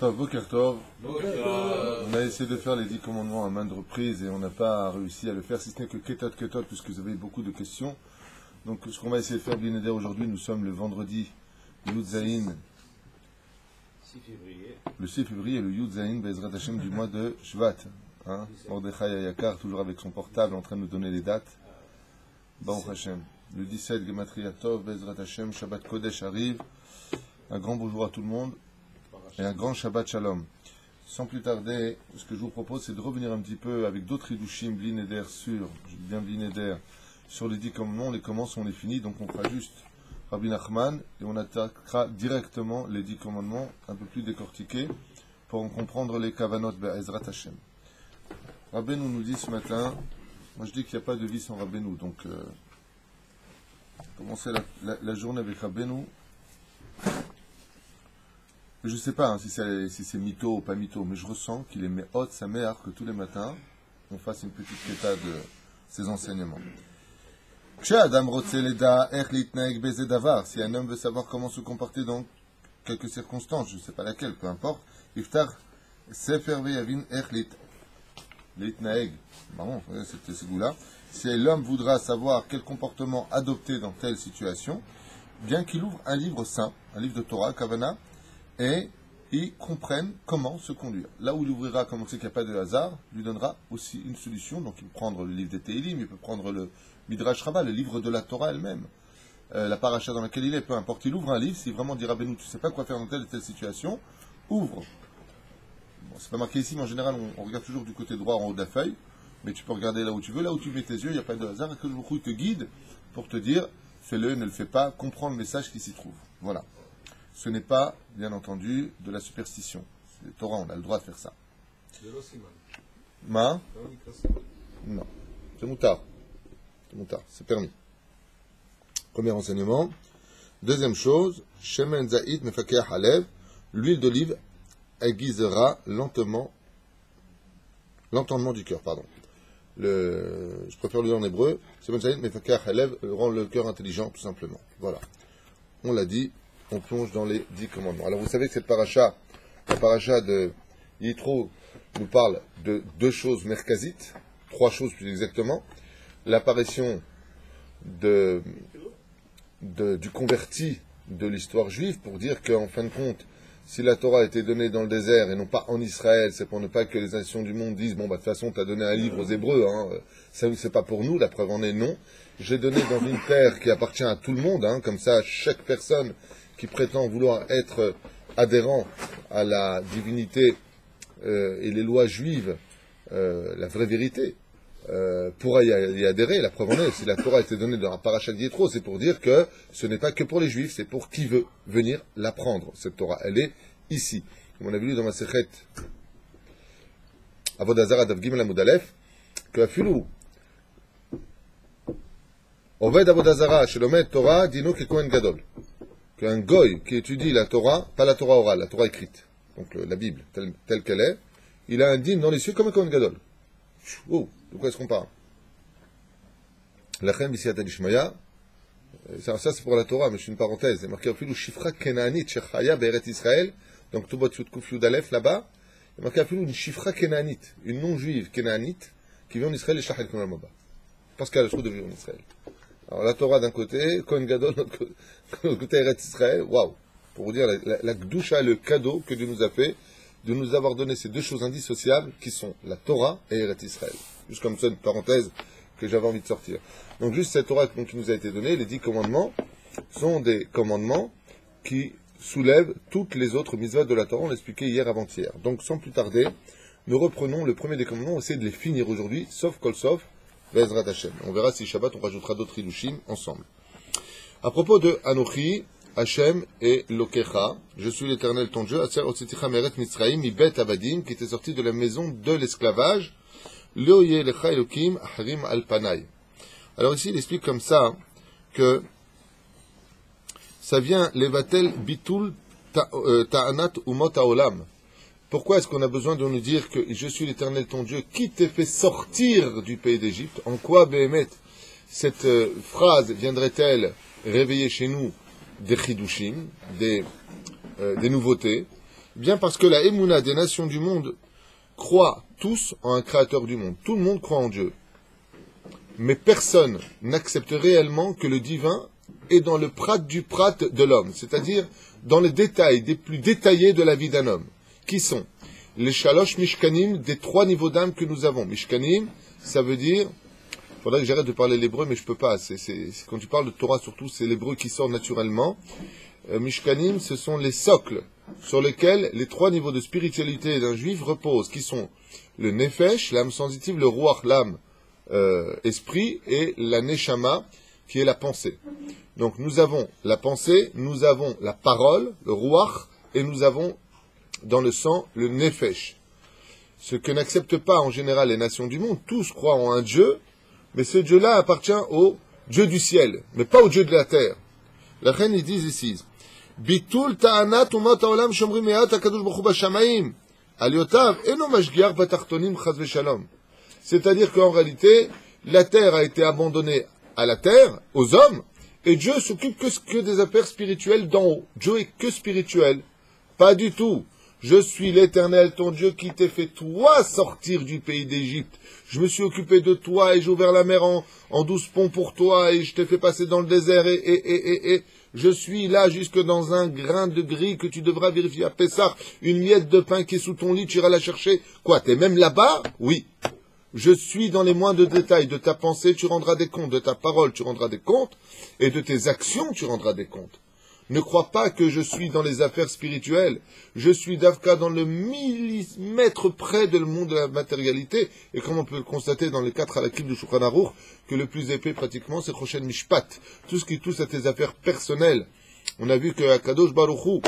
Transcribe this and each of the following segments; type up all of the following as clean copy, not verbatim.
Boker Tov. On a essayé de faire les 10 commandements à maintes reprises et on n'a pas réussi à le faire, si ce n'est que Ketot, puisque vous avez beaucoup de questions. Donc ce qu'on va essayer de faire, bien aider aujourd'hui, nous sommes le vendredi Yud Zayin, le 6 février, le Yud Zayin, Bezrat Hashem du mois de Shvat. Mordechai Ayakar, toujours avec son portable, en train de nous donner les dates. Baruch Hashem. Le 17, Gematria Tov, Bezrat Hashem, Shabbat Kodesh arrive. Un grand bonjour à tout le monde. Et un grand Shabbat Shalom. Sans plus tarder, ce que je vous propose, c'est de revenir un petit peu avec d'autres Hidushim, Blineder sur les 10 commandements. Les commences, on les finit, donc on fera juste Rabbi Nachman et on attaquera directement les 10 commandements, un peu plus décortiqués, pour en comprendre les Kavanot Be'ezrat Hashem. Rabbeinu nous dit ce matin, moi je dis qu'il n'y a pas de vie sans Rabbeinu, donc commencer la journée avec Rabbeinu. Je ne sais pas si c'est mytho ou pas mytho, mais je ressens qu'il est méhot sa mère que tous les matins, on fasse une petite état de ses enseignements. Si un homme veut savoir comment se comporter dans quelques circonstances, je ne sais pas laquelle, peu importe, Iftar Sefer Veyavin Echlit Litnaeg, c'était ce goût-là. Si l'homme voudra savoir quel comportement adopter dans telle situation, bien qu'il ouvre un livre saint, un livre de Torah, Kavana, et il comprenne comment se conduire. Là où il ouvrira, comme on sait qu'il n'y a pas de hasard, lui donnera aussi une solution. Donc il peut prendre le livre des Tehillim, il peut prendre le Midrash Rabbah, le livre de la Torah elle-même, la paracha dans laquelle il est, peu importe. Il ouvre un livre, si vraiment dit Rabbeinu, tu ne sais pas quoi faire dans telle et telle situation, ouvre. Bon, c'est pas marqué ici, mais en général, on regarde toujours du côté droit en haut de la feuille, mais tu peux regarder là où tu veux, là où tu mets tes yeux, il n'y a pas de hasard, et que le te guide pour te dire, fais-le, ne le fais pas, comprends le message qui s'y trouve. Voilà. Ce n'est pas, bien entendu, de la superstition. C'est le Torah, on a le droit de faire ça. Ma? Non. C'est moutard. C'est moutard. C'est permis. Premier enseignement. Deuxième chose, Shemen Zaïd Mefakeach Halev, l'huile d'olive aiguisera l'entendement du cœur, pardon. Je préfère le dire en hébreu. Shemen Zaïd Mefakeach Halev rend le cœur intelligent, tout simplement. Voilà. On l'a dit. On plonge dans les 10 commandements. Alors vous savez que cette paracha, la paracha de Yitro, nous parle de 2 choses merkazites, 3 choses plus exactement. L'apparition du converti de l'histoire juive, pour dire qu'en fin de compte, si la Torah a été donnée dans le désert et non pas en Israël, c'est pour ne pas que les nations du monde disent, bon, bah, de toute façon, tu as donné un livre aux Hébreux, ça, c'est pas pour nous, la preuve en est non. J'ai donné dans une terre qui appartient à tout le monde, comme ça, chaque personne qui prétend vouloir être adhérent à la divinité et les lois juives, la vraie vérité, pourra y adhérer. La preuve en est, si la Torah a été donnée dans la paracha d'Yitro, c'est pour dire que ce n'est pas que pour les Juifs, c'est pour qui veut venir l'apprendre, cette Torah. Elle est ici. Comme on a vu dans ma Sechet Avodah Zarah Daf Gimel Amud Aleph, que Afilou Oved Avodah Zarah Shelomed Torah Dino Kekohen Gadol, qu'un goy qui étudie la Torah, pas la Torah orale, la Torah écrite, donc la Bible telle qu'elle est, il a un dîme dans les cieux comme un Kohen Gadol. Oh, de quoi est-ce qu'on parle? Lachem B'siyata Dishmaya, ça c'est pour la Torah, mais c'est une parenthèse, c'est marqué au fil où Shifra Kenaanit Shechaya Be'eret Israël, donc Tubot Yud Kuf Yud Aleph là-bas, il y a marqué au fil une Shifra Kenaanit, une non-juive Kenaanite, qui vit en Israël et Shachel Konal Maba, parce qu'elle a le choix de vivre en Israël. Alors la Torah d'un côté, Kohen Gadol de l'autre côté, Eretz Israël, waouh! Pour vous dire la Gdusha, le cadeau que Dieu nous a fait, de nous avoir donné ces 2 choses indissociables qui sont la Torah et Eretz Israël. Juste comme ça, une parenthèse que j'avais envie de sortir. Donc juste cette Torah qui nous a été donnée, les 10 commandements, sont des commandements qui soulèvent toutes les autres mitzvot de la Torah, on l'expliquait hier avant-hier. Donc sans plus tarder, nous reprenons le premier des commandements, on va essayer de les finir aujourd'hui, sauf kol sauf, Bezrat Hashem. On verra si Shabbat on rajoutera d'autres Hidushim ensemble. À propos de Anochi, Hashem et Lokecha, je suis l'Éternel ton Dieu, Aser Otseticha Meret Mitzraim, Mibet Abadim, qui était sorti de la maison de l'esclavage, Loye Lecha Elokim, Harim Alpanai. Alors ici il explique comme ça que ça vient Levatel Bitul Ta'anat Umot Haolam. Pourquoi est-ce qu'on a besoin de nous dire que je suis l'Éternel ton Dieu qui t'ai fait sortir du pays d'Égypte? En quoi, Behemet, cette phrase viendrait-elle réveiller chez nous des chidushim, des nouveautés? Bien parce que la Emouna des nations du monde croient tous en un créateur du monde. Tout le monde croit en Dieu. Mais personne n'accepte réellement que le divin est dans le prat du prat de l'homme, c'est-à-dire dans les détails des plus détaillés de la vie d'un homme, qui sont les shalosh mishkanim des 3 niveaux d'âme que nous avons. Mishkanim, ça veut dire, il faudrait que j'arrête de parler l'hébreu, mais je peux pas. Quand tu parles de Torah, surtout, c'est l'hébreu qui sort naturellement. Mishkanim, ce sont les socles sur lesquels les 3 niveaux de spiritualité d'un juif reposent, qui sont le nefesh, l'âme sensitive, le ruach, l'âme esprit, et la neshama, qui est la pensée. Donc nous avons la pensée, nous avons la parole, le ruach, et nous avons dans le sang le nefesh. Ce que n'acceptent pas en général les nations du monde, tous croient en un Dieu, mais ce Dieu-là appartient au Dieu du ciel, mais pas au Dieu de la terre. La reine, ils disent ici, Bitul ta'anat umat ha'olam shomrim me'at hakadosh baruch hu b'shamayim, aliotav eno mashgiach b'tartonim chas v'shalom. C'est-à-dire qu'en réalité, la terre a été abandonnée à la terre, aux hommes, et Dieu s'occupe que des affaires spirituelles d'en haut. Dieu est que spirituel. Pas du tout. Je suis l'Éternel, ton Dieu, qui t'ai fait toi sortir du pays d'Égypte. Je me suis occupé de toi et j'ai ouvert la mer en 12 ponts pour toi et je t'ai fait passer dans le désert et je suis là jusque dans un grain de gris que tu devras vérifier à Pessah. Une miette de pain qui est sous ton lit, tu iras la chercher. Quoi, t'es même là-bas? Oui. Je suis dans les moindres détails de ta pensée, tu rendras des comptes, de ta parole, tu rendras des comptes, et de tes actions, tu rendras des comptes. Ne crois pas que je suis dans les affaires spirituelles. Je suis d'Avka dans le millimètre près de le monde de la matérialité. Et comme on peut le constater dans les 4 halakim du Shulchan Aruch, que le plus épais pratiquement, c'est Choshen Mishpat. Tout ce qui touche à tes affaires personnelles. On a vu que Akadosh Baruch Hu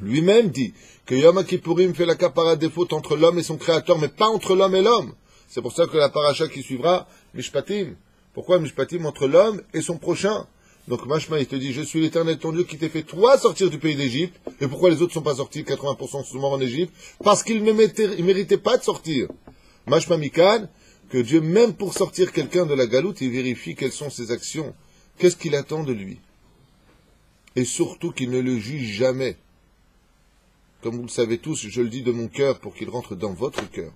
lui-même dit que Yom Kippourim fait la capara des fautes entre l'homme et son créateur, mais pas entre l'homme et l'homme. C'est pour ça que la paracha qui suivra, Mishpatim. Pourquoi Mishpatim entre l'homme et son prochain? Donc Mashma, il te dit, je suis l'Éternel ton Dieu qui t'ai fait toi sortir du pays d'Égypte. Et pourquoi les autres ne sont pas sortis? 80% sont morts en Égypte. Parce qu'ils ne méritaient pas de sortir. Mashma Mikan, que Dieu, même pour sortir quelqu'un de la galoute, il vérifie quelles sont ses actions. Qu'est-ce qu'il attend de lui? Et surtout qu'il ne le juge jamais. Comme vous le savez tous, je le dis de mon cœur pour qu'il rentre dans votre cœur.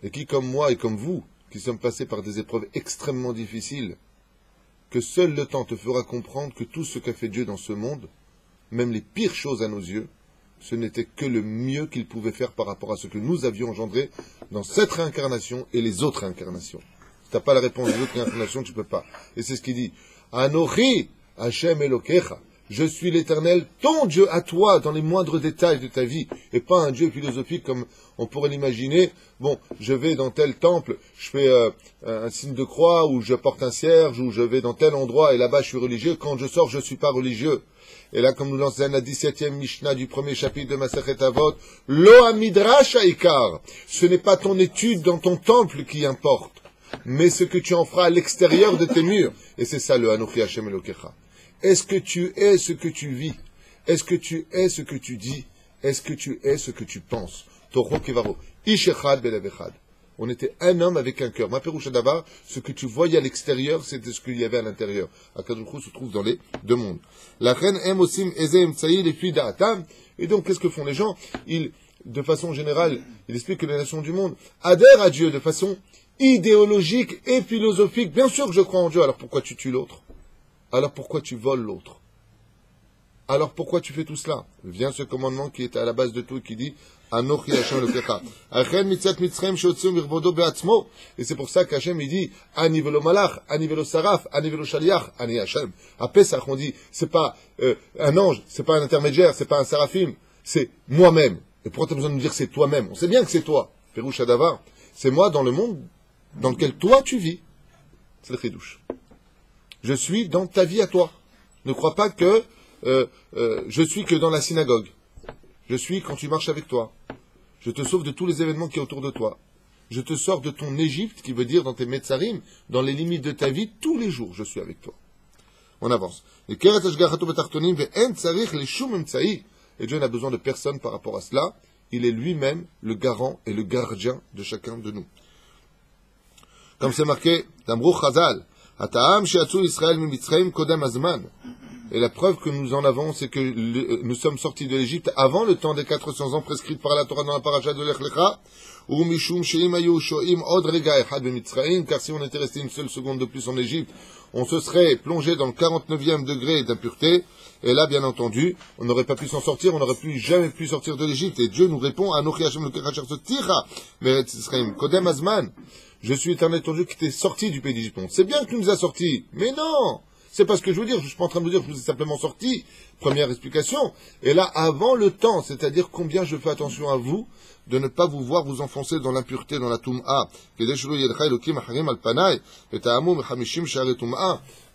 Et qui, comme moi et comme vous, qui sommes passés par des épreuves extrêmement difficiles, que seul le temps te fera comprendre que tout ce qu'a fait Dieu dans ce monde, même les pires choses à nos yeux, ce n'était que le mieux qu'il pouvait faire par rapport à ce que nous avions engendré dans cette réincarnation et les autres réincarnations. Si tu n'as pas la réponse des autres réincarnations, tu ne peux pas. Et c'est ce qu'il dit. Anochi Hashem Elokecha. Je suis l'Éternel, ton Dieu à toi, dans les moindres détails de ta vie, et pas un Dieu philosophique comme on pourrait l'imaginer. Bon, je vais dans tel temple, je fais un signe de croix, ou je porte un cierge, ou je vais dans tel endroit, et là-bas je suis religieux. Quand je sors, je ne suis pas religieux. Et là, comme nous l'enseigne la 17e Mishnah du premier chapitre de Masechet Avot, Lo Amidrash Haikar, ce n'est pas ton étude dans ton temple qui importe, mais ce que tu en feras à l'extérieur de tes murs. Et c'est ça le Anochi Hashem Elokecha. Est-ce que tu es ce que tu vis? Est-ce que tu es ce que tu dis? Est-ce que tu es ce que tu penses? Toro Kevaro. Ishechad Belevechad. On était un homme avec un cœur. Ma Perouchadavar, ce que tu voyais à l'extérieur, c'était ce qu'il y avait à l'intérieur. Akadosh Baruch Hu se trouve dans les deux mondes. La reine aime aussi Ezem Tsaï, les filles d'Atam. Et donc, qu'est-ce que font les gens? De façon générale, il explique que les nations du monde adhèrent à Dieu de façon idéologique et philosophique. Bien sûr que je crois en Dieu, alors pourquoi tu tues l'autre? Alors pourquoi tu voles l'autre? Alors pourquoi tu fais tout cela? Vient ce commandement qui est à la base de tout et qui dit Anochi Hashem Elokecha. Et c'est pour ça qu'Hachem il dit Ani velo malach, ani velo saraf, ani velo shaliach, ani Hashem. À Pesach on dit c'est pas un ange, c'est pas un intermédiaire, c'est pas un seraphim, c'est moi-même. Et pourquoi tu as besoin de me dire c'est toi-même? On sait bien que c'est toi. Perouch Hadavar, c'est moi dans le monde dans lequel toi tu vis. C'est le chidouche. Je suis dans ta vie à toi. Ne crois pas que je suis que dans la synagogue. Je suis quand tu marches avec toi. Je te sauve de tous les événements qui sont autour de toi. Je te sors de ton Égypte, qui veut dire dans tes Metzarim, dans les limites de ta vie, tous les jours, je suis avec toi. On avance. Et Dieu n'a besoin de personne par rapport à cela. Il est lui-même le garant et le gardien de chacun de nous. Comme c'est marqué, Damrou Chazal, Et la preuve que nous en avons, c'est que nous sommes sortis de l'Égypte avant le temps des 400 ans prescrits par la Torah dans la paracha de Lech Lecha. Ou mishum sheim ayu shoim od rega echad b'Mitzrayim, car si on était resté une seule seconde de plus en Égypte, on se serait plongé dans le 49e degré d'impureté. Et là, bien entendu, on n'aurait pas pu s'en sortir, on n'aurait jamais pu sortir de l'Égypte. Et Dieu nous répond, Anochi Hashem l'Okach Sotira, Meretz Israël, Kodem Azman. Je suis éternel ton Dieu qui t'est sorti du pays d'Égypte. C'est bien que tu nous as sortis, mais non! C'est pas ce que je veux dire, je suis pas en train de vous dire que je vous ai simplement sorti. Première explication. Et là, avant le temps, c'est-à-dire combien je fais attention à vous, de ne pas vous voir vous enfoncer dans l'impureté, dans la Toum'a.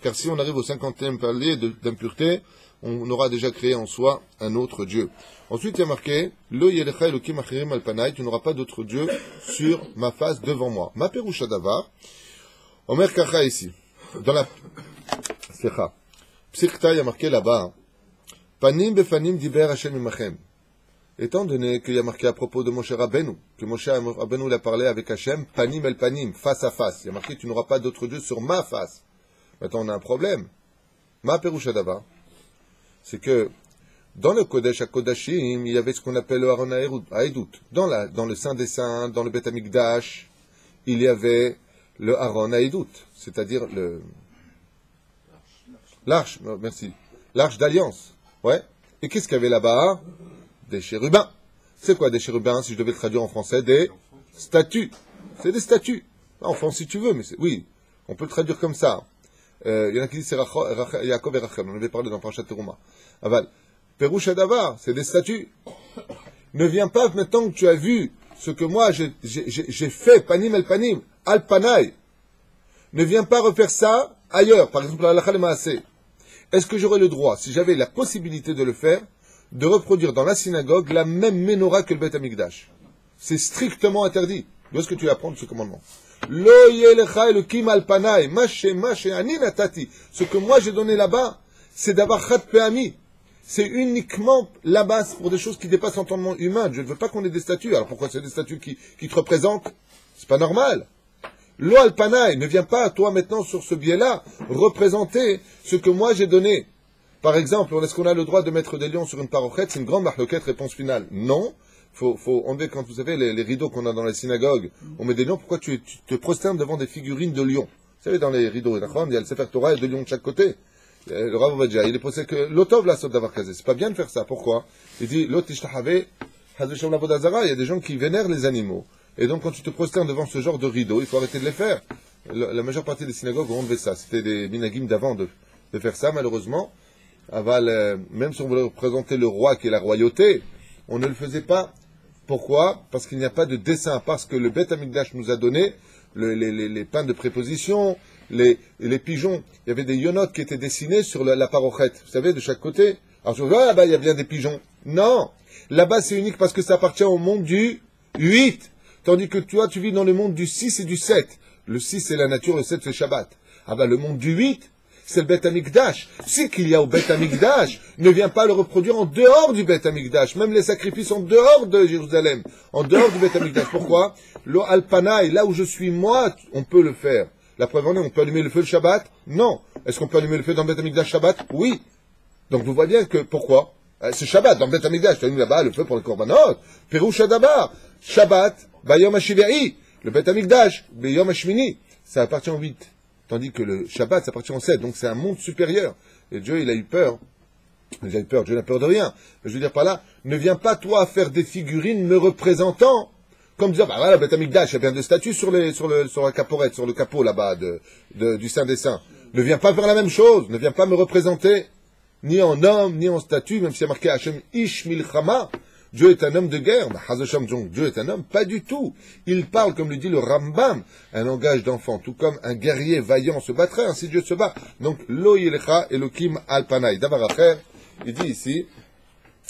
Car si on arrive au 50e palier d'impureté, on aura déjà créé en soi un autre Dieu. Ensuite, il y a marqué, tu n'auras pas d'autre Dieu sur ma face devant moi. Ma perusha davar, Omer Kacha ici. Dans la Psikhta, il y a marqué là-bas, Panim befanim diber Hashem imachem. Étant donné qu'il y a marqué à propos de Moshe Rabbeinu, que Moshe Rabbeinu l'a parlé avec Hashem, panim el panim, face à face. Il y a marqué, tu n'auras pas d'autre Dieu sur ma face. Maintenant, on a un problème. Ma perusha davar, c'est que dans le Kodesh HaKodashim, il y avait ce qu'on appelle le Haron Haedut. Dans le Saint des Saints, dans le Bet Amikdash, il y avait le Haron Haedut, c'est-à-dire l'arche, merci, l'arche d'alliance. Ouais. Et qu'est-ce qu'il y avait là-bas? Des chérubins. C'est quoi des chérubins, si je devais le traduire en français? Des statues. C'est des statues. Enfin, si tu veux, mais oui, on peut le traduire comme ça. Il y en a qui disent c'est Yaakov et Rachel. On avait parlé dans Parashat Teruma. Aval. Perouche Adavar, c'est des statues. Ne viens pas maintenant que tu as vu ce que moi j'ai fait, panim el panim, al panay. Ne viens pas refaire ça ailleurs. Par exemple, à la Halakha Maaseh. Est-ce que j'aurais le droit, si j'avais la possibilité de le faire, de reproduire dans la synagogue la même menorah que le Beth Amikdash? C'est strictement interdit. Où est-ce que tu apprends de ce commandement? Lo yelecha elokim al panay, mashe ani natati. Ce que moi j'ai donné là-bas, c'est d'avoir chat pe'ami. C'est uniquement là-bas pour des choses qui dépassent l'entendement humain. Je ne veux pas qu'on ait des statues. Alors pourquoi c'est des statues qui te représentent? C'est pas normal. Lo al panay, ne viens pas, toi maintenant, sur ce biais-là, représenter ce que moi j'ai donné. Par exemple, est-ce qu'on a le droit de mettre des lions sur une parochette? C'est une grande marloquette, réponse finale. Non. Faut enlever, quand vous savez, les rideaux qu'on a dans les synagogues, on met des lions. Pourquoi tu te prosternes devant des figurines de lions? Vous savez, dans les rideaux, il y a le Sefer Torah et deux lions de chaque côté. Le Rav Ovadia, il est posé que l'otov la saute d'avoir casé. C'est pas bien de faire ça. Pourquoi? Il dit, l'otishtahave, hazvesham la vodazara, il y a des gens qui vénèrent les animaux. Et donc, quand tu te prosternes devant ce genre de rideaux, il faut arrêter de les faire. La majeure partie des synagogues ont enlevé ça. C'était des minagim d'avant de faire ça, malheureusement. Même si on voulait représenter le roi qui est la royauté, on ne le faisait pas. Pourquoi? Parce qu'il n'y a pas de dessin. Parce que le Beth Amikdash nous a donné les pains de préposition, les pigeons. Il y avait des yonotes qui étaient dessinés sur la parochette. Vous savez, de chaque côté. Alors je vois, là-bas, il y a bien des pigeons. Non! Là-bas, c'est unique parce que ça appartient au monde du 8. Tandis que toi, tu vis dans le monde du 6 et du 7. Le 6, c'est la nature, le 7, c'est Shabbat. Le monde du 8, c'est le Beth Amikdash. Ce qu'il y a au Beth Amikdash, ne vient pas le reproduire en dehors du Beth Amikdash. Même les sacrifices en dehors de Jérusalem. En dehors du Beth Amikdash. Pourquoi? Lo Alpanaï, là où je suis moi, on peut le faire. La preuve en est, on peut allumer le feu le Shabbat? Non. Est-ce qu'on peut allumer le feu dans le Beth Amikdash Shabbat? Oui. Donc vous voyez bien que, pourquoi? C'est Shabbat, dans le Beth Amikdash. Tu allumes là-bas le feu pour le Korbanot. Perouch Adabar. Shabbat, Bayom HaShiva'i. Le Beth Amikdash, Bayom HaShmini. Ça appartient au 8. Tandis que le Shabbat, ça appartient au 7. Donc c'est un monde supérieur. Et Dieu, il a eu peur. Dieu n'a peur de rien. Mais je veux dire par là, ne viens pas toi faire des figurines me représentant, comme disant, voilà, Beth Amikdash, il y a bien des statues sur la caporette, sur le capot là-bas du Saint des Saints. Ne viens pas faire la même chose. Ne viens pas me représenter, ni en homme, ni en statue, même s'il y a marqué Hashem Ish Milchama. Dieu est un homme de guerre. Dieu est un homme, pas du tout. Il parle, comme le dit le Rambam, un langage d'enfant, tout comme un guerrier vaillant se battrait, ainsi Dieu se bat. Donc, Lo Yelecha Elokim Alpanay. Davar Acher, il dit ici,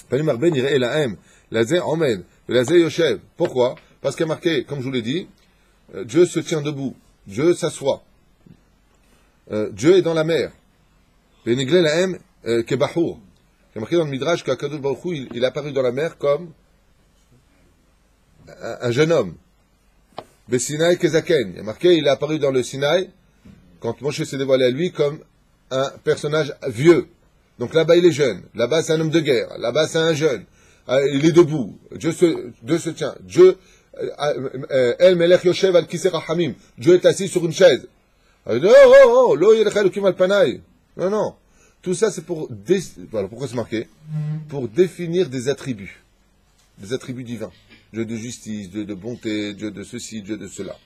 Panim Arben Yire Elahem, Lazé Omed, Lazé Yoshev. Pourquoi? Parce qu'il y a marqué, comme je vous l'ai dit, Dieu se tient debout, Dieu s'assoit, Dieu est dans la mer. Benigle Lahem Kebahour. Il y a marqué dans le Midrash qu'Akadosh Baruch Hu, il est apparu dans la mer comme un jeune homme. Besinaï Kezaken. Il y a marqué, il est apparu dans le Sinaï, quand Moshe s'est dévoilé à lui, comme un personnage vieux. Donc là-bas, il est jeune. Là-bas, c'est un homme de guerre. Là-bas, c'est un jeune. Il est debout. Dieu se tient. El Melech Yoshev al Kisei Rachamim. Dieu est assis sur une chaise. Il dit, lo yelecha elokim al panai. Non, non. Tout ça, c'est pour... Voilà, pourquoi c'est marqué? Pour définir des attributs divins. Dieu de justice, Dieu de bonté, Dieu de ceci, Dieu de cela.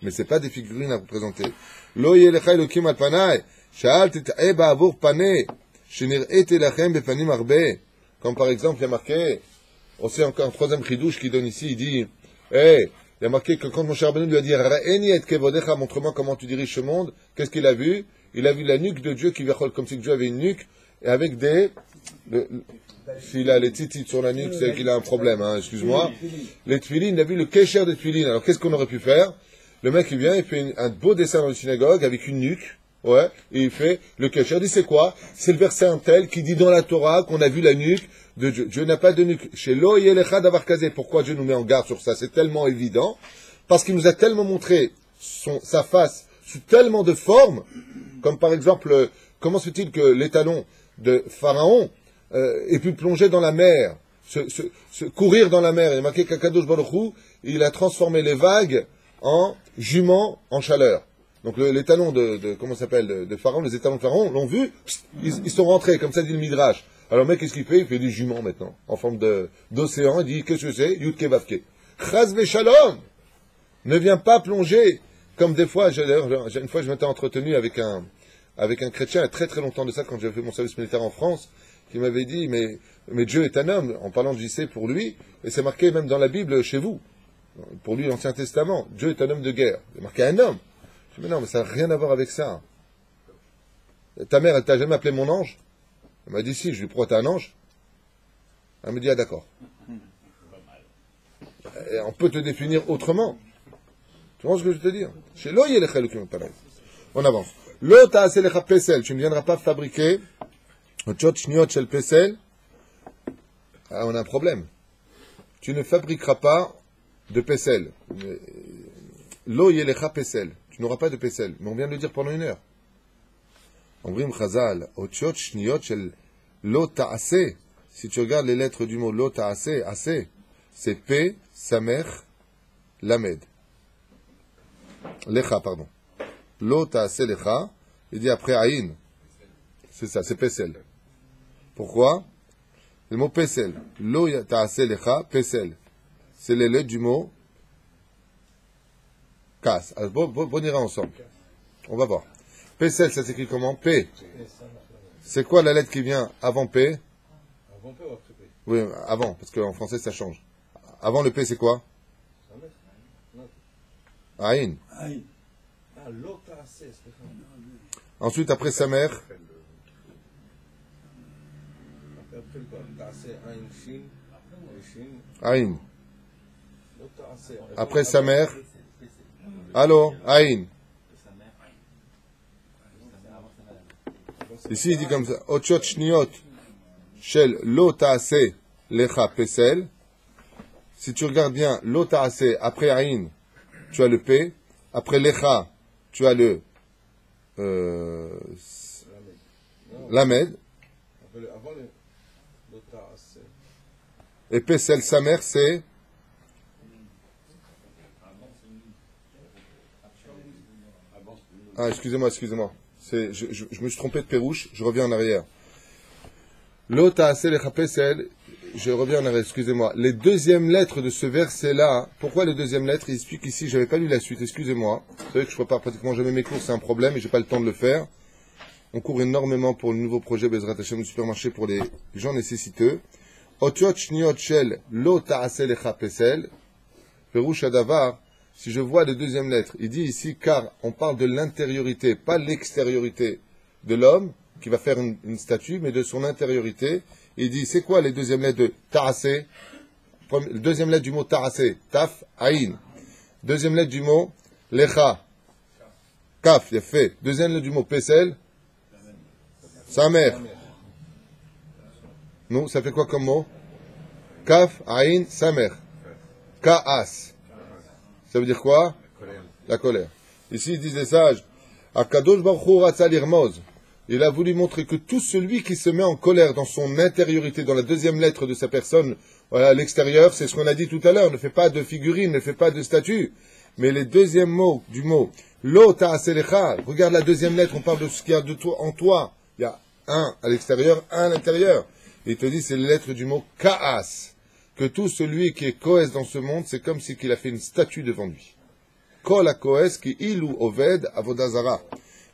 Mais c'est pas des figurines à représenter. Lo yelecha elokim al panai. Sha'al tit'e ba'avur panai. Shenir'ete lachem bepanim arbe. Comme par exemple, il y a marqué, on sait encore un troisième chidouche qui donne ici, il dit, il y a marqué que quand Moshe Rabbeinu lui a dit, Ra'eni et kevodecha, montre-moi comment tu diriges ce monde, qu'est-ce qu'il a vu? Il a vu la nuque de Dieu qui vachol comme si Dieu avait une nuque, et avec s'il a les titites sur la nuque, c'est qu'il a un problème, hein, excuse-moi. Les tfilines, il a vu le kécher des tfilines. Alors qu'est-ce qu'on aurait pu faire? Le mec, il vient, il fait un beau dessin dans la synagogue avec une nuque, ouais, et il fait le kécher. Il dit, c'est quoi? C'est le verset un tel qui dit dans la Torah qu'on a vu la nuque de Dieu. Dieu n'a pas de nuque. Chez Lo Yelecha d'avoir casé. Pourquoi Dieu nous met en garde sur ça? C'est tellement évident. Parce qu'il nous a tellement montré sa face sous tellement de formes, comme par exemple, comment se fait-il que l'étalon de Pharaon ait pu plonger dans la mer, courir dans la mer? Il y a marqué qu'Akadosh Baruch Hu, il a transformé les vagues en juments en chaleur. Donc l'étalon comment ça s'appelle, de Pharaon, les étalons de Pharaon l'ont vu, ils sont rentrés, comme ça dit le Midrash. Alors le mec, qu'est-ce qu'il fait? Il fait des juments maintenant, en forme d'océan. Il dit, qu'est-ce que c'est? Yudke Vavke. Chaz Shalom! Ne viens pas plonger, comme des fois, une fois je m'étais entretenu avec un chrétien, il y a très très longtemps de ça, quand j'avais fait mon service militaire en France, qui m'avait dit, mais Dieu est un homme, en parlant de JC pour lui, et c'est marqué même dans la Bible chez vous. Pour lui, l'Ancien Testament, Dieu est un homme de guerre. C'est marqué un homme. Je dis, mais non, mais ça n'a rien à voir avec ça. Ta mère, elle t'a jamais appelé mon ange? Elle m'a dit, si, je lui dis, pourquoi t'es un ange? Elle me dit, ah d'accord. Et on peut te définir autrement. Tu vois ce que je veux te dire? Chez Lo Yelecha Elokim Panai. On avance. Lo ta'ase lecha pesel. Tu ne viendras pas fabriquer otchot shniot shel pesel. Ah, on a un problème. Tu ne fabriqueras pas de pesel. Lo Yelecha pesel. Tu n'auras pas de pesel. Mais on vient de le dire pendant une heure. Omrim Chazal, otchot shniot shel lo ta'ase. Si tu regardes les lettres du mot lo ta'ase, assez, c'est P, Samer, Lamed. Lecha, pardon. Lo ta'ase lecha, il dit après Aïn. C'est ça, c'est Pesel. Pourquoi? Le mot Pesel. Lo ta'ase lecha, Pesel. C'est les lettres du mot Kas. Alors, on ira ensemble. On va voir. Pesel, ça s'écrit comment? P. C'est quoi la lettre qui vient avant P? Avant P ou après P? Oui, avant, parce qu'en français ça change. Avant le P, c'est quoi? Aïn. Ensuite, après sa mère. Aïn. Après sa mère. Allô, Aïn. Ici, il dit comme ça. Otchot shniot shel lo ta'ase lecha pesel. Si tu regardes bien, lo ta'ase, après Aïn, tu as le P. Après lecha, tu as le Lamed. Et pesel, sa mère, c'est excusez-moi. Je me suis trompé de Pérouche, je reviens en arrière. Lo ta'ase lecha pesel, je reviens en arrière, excusez-moi. Les deuxièmes lettres de ce verset-là, pourquoi les deuxièmes lettres? Il explique ici, j'avais pas lu la suite, excusez-moi. Vous savez que je prépare pratiquement jamais mes cours, c'est un problème et j'ai pas le temps de le faire. On court énormément pour le nouveau projet Bezrat Hashem du supermarché pour les gens nécessiteux. Otiot shniot shel lo ta'ase lecha pesel. Perouche Adavar, si je vois les deuxièmes lettres, il dit ici, car on parle de l'intériorité, pas l'extériorité de l'homme, qui va faire une statue, mais de son intériorité. Il dit, c'est quoi les deuxièmes lettres de ta'ase? Deuxième lettre du mot ta'ase, taf, aïn. Deuxième lettre du mot lecha, kaf, il a fait. Deuxième lettre du mot pesel, sa mère. Non, ça fait quoi comme mot? Kaf, aïn, sa mère. Ka'as. Ça veut dire quoi? La colère. Ici, ils disent les sages, Akadosh Baruch Hu Ratza Lirmoz. Il a voulu montrer que tout celui qui se met en colère dans son intériorité, dans la deuxième lettre de sa personne, voilà, à l'extérieur, c'est ce qu'on a dit tout à l'heure, ne fait pas de figurine, ne fait pas de statue. Mais les deuxièmes mots du mot, lo ta'aselecha, regarde la deuxième lettre, on parle de ce qu'il y a de toi, en toi. Il y a un à l'extérieur, un à l'intérieur. Il te dit, c'est les lettres du mot ka'as. Que tout celui qui est koès dans ce monde, c'est comme si qu'il a fait une statue devant lui. Kol ha-koès ki ilu oved avodazara.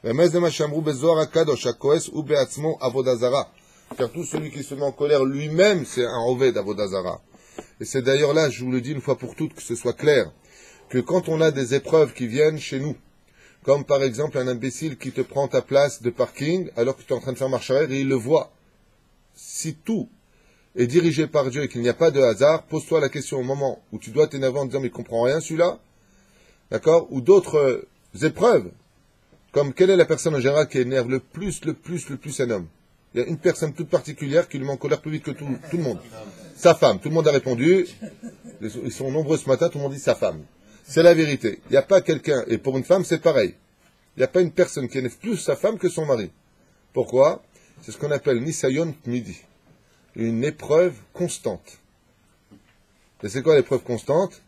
Remez de machamrou bezoar ha-kadosh ha-koès ou be'atzmo avodazara. Car tout celui qui se met en colère lui-même, c'est un oved avodazara. Et c'est d'ailleurs là, je vous le dis une fois pour toutes, que ce soit clair, que quand on a des épreuves qui viennent chez nous, comme par exemple un imbécile qui te prend ta place de parking alors que tu es en train de faire marche arrière et il le voit. Si tout est dirigé par Dieu et qu'il n'y a pas de hasard, pose-toi la question au moment où tu dois t'énerver en disant mais il comprend rien celui-là, d'accord? Ou d'autres épreuves, comme quelle est la personne en général qui énerve le plus un homme? Il y a une personne toute particulière qui lui met en colère plus vite que tout le monde. Sa femme. Tout le monde a répondu. Ils sont nombreux ce matin, tout le monde dit sa femme. C'est la vérité. Il n'y a pas quelqu'un, et pour une femme c'est pareil. Il n'y a pas une personne qui énerve plus sa femme que son mari. Pourquoi? C'est ce qu'on appelle Nisayon Midi. Une épreuve constante. Et c'est quoi l'épreuve constante?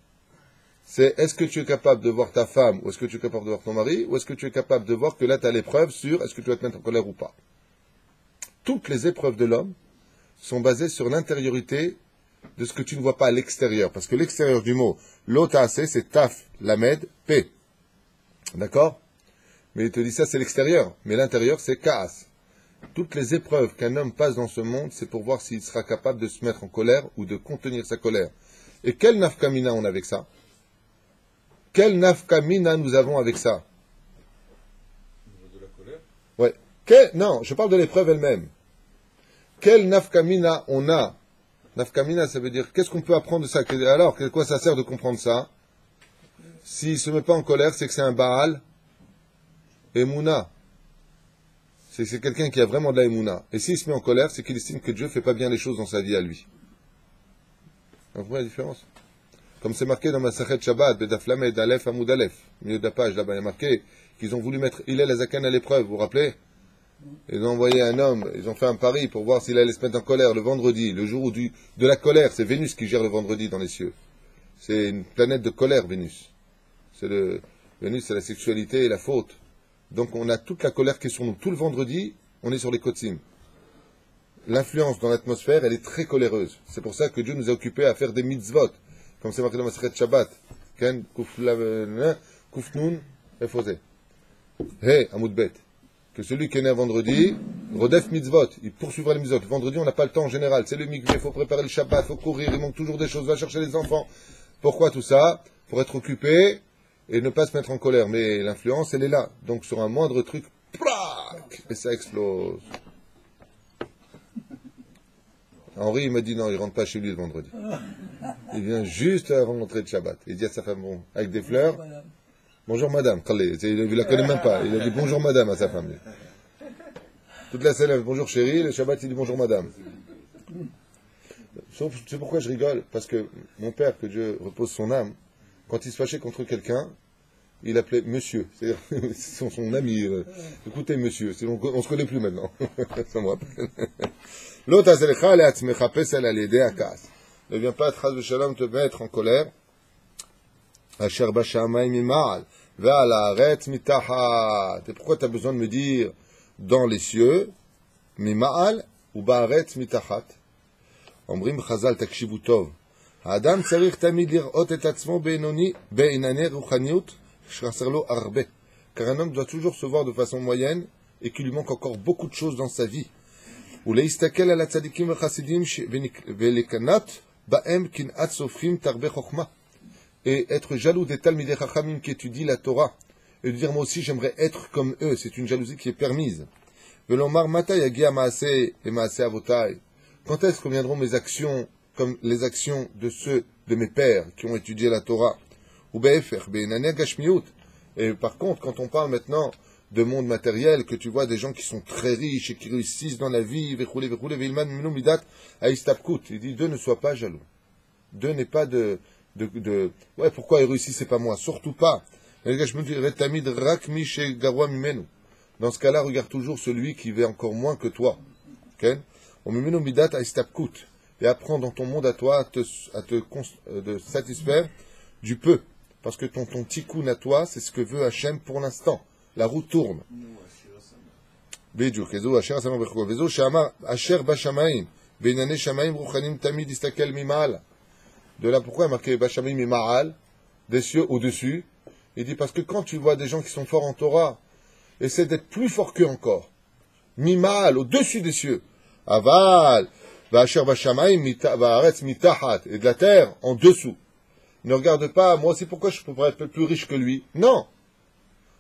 C'est est-ce que tu es capable de voir ta femme, ou est-ce que tu es capable de voir ton mari, ou est-ce que tu es capable de voir que là tu as l'épreuve sur est-ce que tu vas te mettre en colère ou pas. Toutes les épreuves de l'homme sont basées sur l'intériorité de ce que tu ne vois pas à l'extérieur. Parce que l'extérieur du mot, l'otase, c'est taf, lamed, p. D'accord? Mais il te dit ça, c'est l'extérieur. Mais l'intérieur, c'est kaas. Toutes les épreuves qu'un homme passe dans ce monde, c'est pour voir s'il sera capable de se mettre en colère ou de contenir sa colère. Et quel nafkamina on a avec ça? Quel nafkamina nous avons avec ça? De la colère? Ouais. Non, je parle de l'épreuve elle-même. Quel nafkamina on a? Nafkamina, ça veut dire, qu'est-ce qu'on peut apprendre de ça? Alors, à quoi ça sert de comprendre ça? S'il ne se met pas en colère, c'est que c'est un Baal Emouna. C'est quelqu'un qui a vraiment de la Emouna. Et s'il se met en colère, c'est qu'il estime que Dieu ne fait pas bien les choses dans sa vie à lui. Vous comprenez la différence? Comme c'est marqué dans ma Masachet Shabbat, Bedaf Lamed, Aleph, Amoud Aleph, au milieu de la page, là-bas, il y a marqué qu'ils ont voulu mettre Hillel Azakan à l'épreuve, vous vous rappelez? Ils ont envoyé un homme, ils ont fait un pari pour voir s'il allait se mettre en colère le vendredi, le jour de la colère. C'est Vénus qui gère le vendredi dans les cieux. C'est une planète de colère, Vénus. Vénus, c'est la sexualité et la faute. Donc on a toute la colère qui est sur nous. Tout le vendredi, on est sur les Kotsim. L'influence dans l'atmosphère, elle est très coléreuse. C'est pour ça que Dieu nous a occupés à faire des mitzvot. Comme c'est marqué dans Masechet Shabbat. Ken, Kufnun, Efosé. Hey, Amoudbet. Que celui qui est né un vendredi, Rodef Mitzvot, il poursuivra les mitzvot. Le vendredi, on n'a pas le temps en général. C'est le mikvé, il faut préparer le Shabbat, il faut courir, il manque toujours des choses, va chercher les enfants. Pourquoi tout ça? Pour être occupé et ne pas se mettre en colère. Mais l'influence, elle est là. Donc sur un moindre truc, plac, et ça explose. Henri, il m'a dit non, il rentre pas chez lui le vendredi. Il vient juste avant l'entrée de Shabbat. Il dit à sa femme, bon, avec des fleurs, bonjour madame, il la connaît même pas. Il a dit bonjour madame à sa femme. Toute la scène, bonjour chérie, le Shabbat il dit bonjour madame. Sauf, tu sais pourquoi je rigole? Parce que mon père, que Dieu repose son âme, quand il se fâchait contre quelqu'un, il appelait monsieur. C'est-à-dire, c'est son ami. Écoutez monsieur, on se connaît plus maintenant. Ça me rappelle. L'autre, ne viens pas, Chas v'Shalom, te mettre en colère. Asher b'shamayim mima'al. Et pourquoi tu as besoin de me dire dans les cieux, mima'al ou ba'aretz mitachat? Omrim chazal takshivu tov. האדם צריך תמיד לראות את עצמו בענייני רוחניות שחסר לו הרבה. Car un homme doit toujours se voir de façon moyenne et qu'il lui manque encore beaucoup de choses dans sa vie. ולהסתכל על הצדיקים והחסידים ולקנת בהם קנאת סופרים תרבה חוכמה. Et être jaloux des Talmidei Chachamim qui étudient la Torah, et de dire moi aussi j'aimerais être comme eux, c'est une jalousie qui est permise. Velomar Matay Agia Maaseh et Maaseh Avotai. Quand est-ce que viendront mes actions comme les actions de ceux de mes pères qui ont étudié la Torah? Ou Be'efer, Be'inane Gashmiut. Et par contre, quand on parle maintenant de monde matériel, que tu vois des gens qui sont très riches et qui réussissent dans la vie, Vechoule, Vechoule, Veilman, Minu Midat, Aïstapkut. Il dit, Dieu ne soit pas jaloux. Dieu n'est pas ouais, pourquoi il réussit, c'est pas moi. Surtout pas. Le Dans ce cas-là, regarde toujours celui qui fait encore moins que toi. Okay? Et apprends dans ton monde à toi de satisfaire du peu. Parce que ton tikkun à toi, c'est ce que veut Hachem pour l'instant. La roue tourne. De là, pourquoi il y a marqué Bashamaim Mima'al, des cieux au-dessus? Il dit parce que quand tu vois des gens qui sont forts en Torah, essaie d'être plus fort qu'eux encore. Mima'al, au-dessus des cieux. Aval, Bashar Bashamaim, Ba'aretz Mitahat, et de la terre en dessous. Ne regarde pas, moi aussi pourquoi je pourrais être plus riche que lui? Non!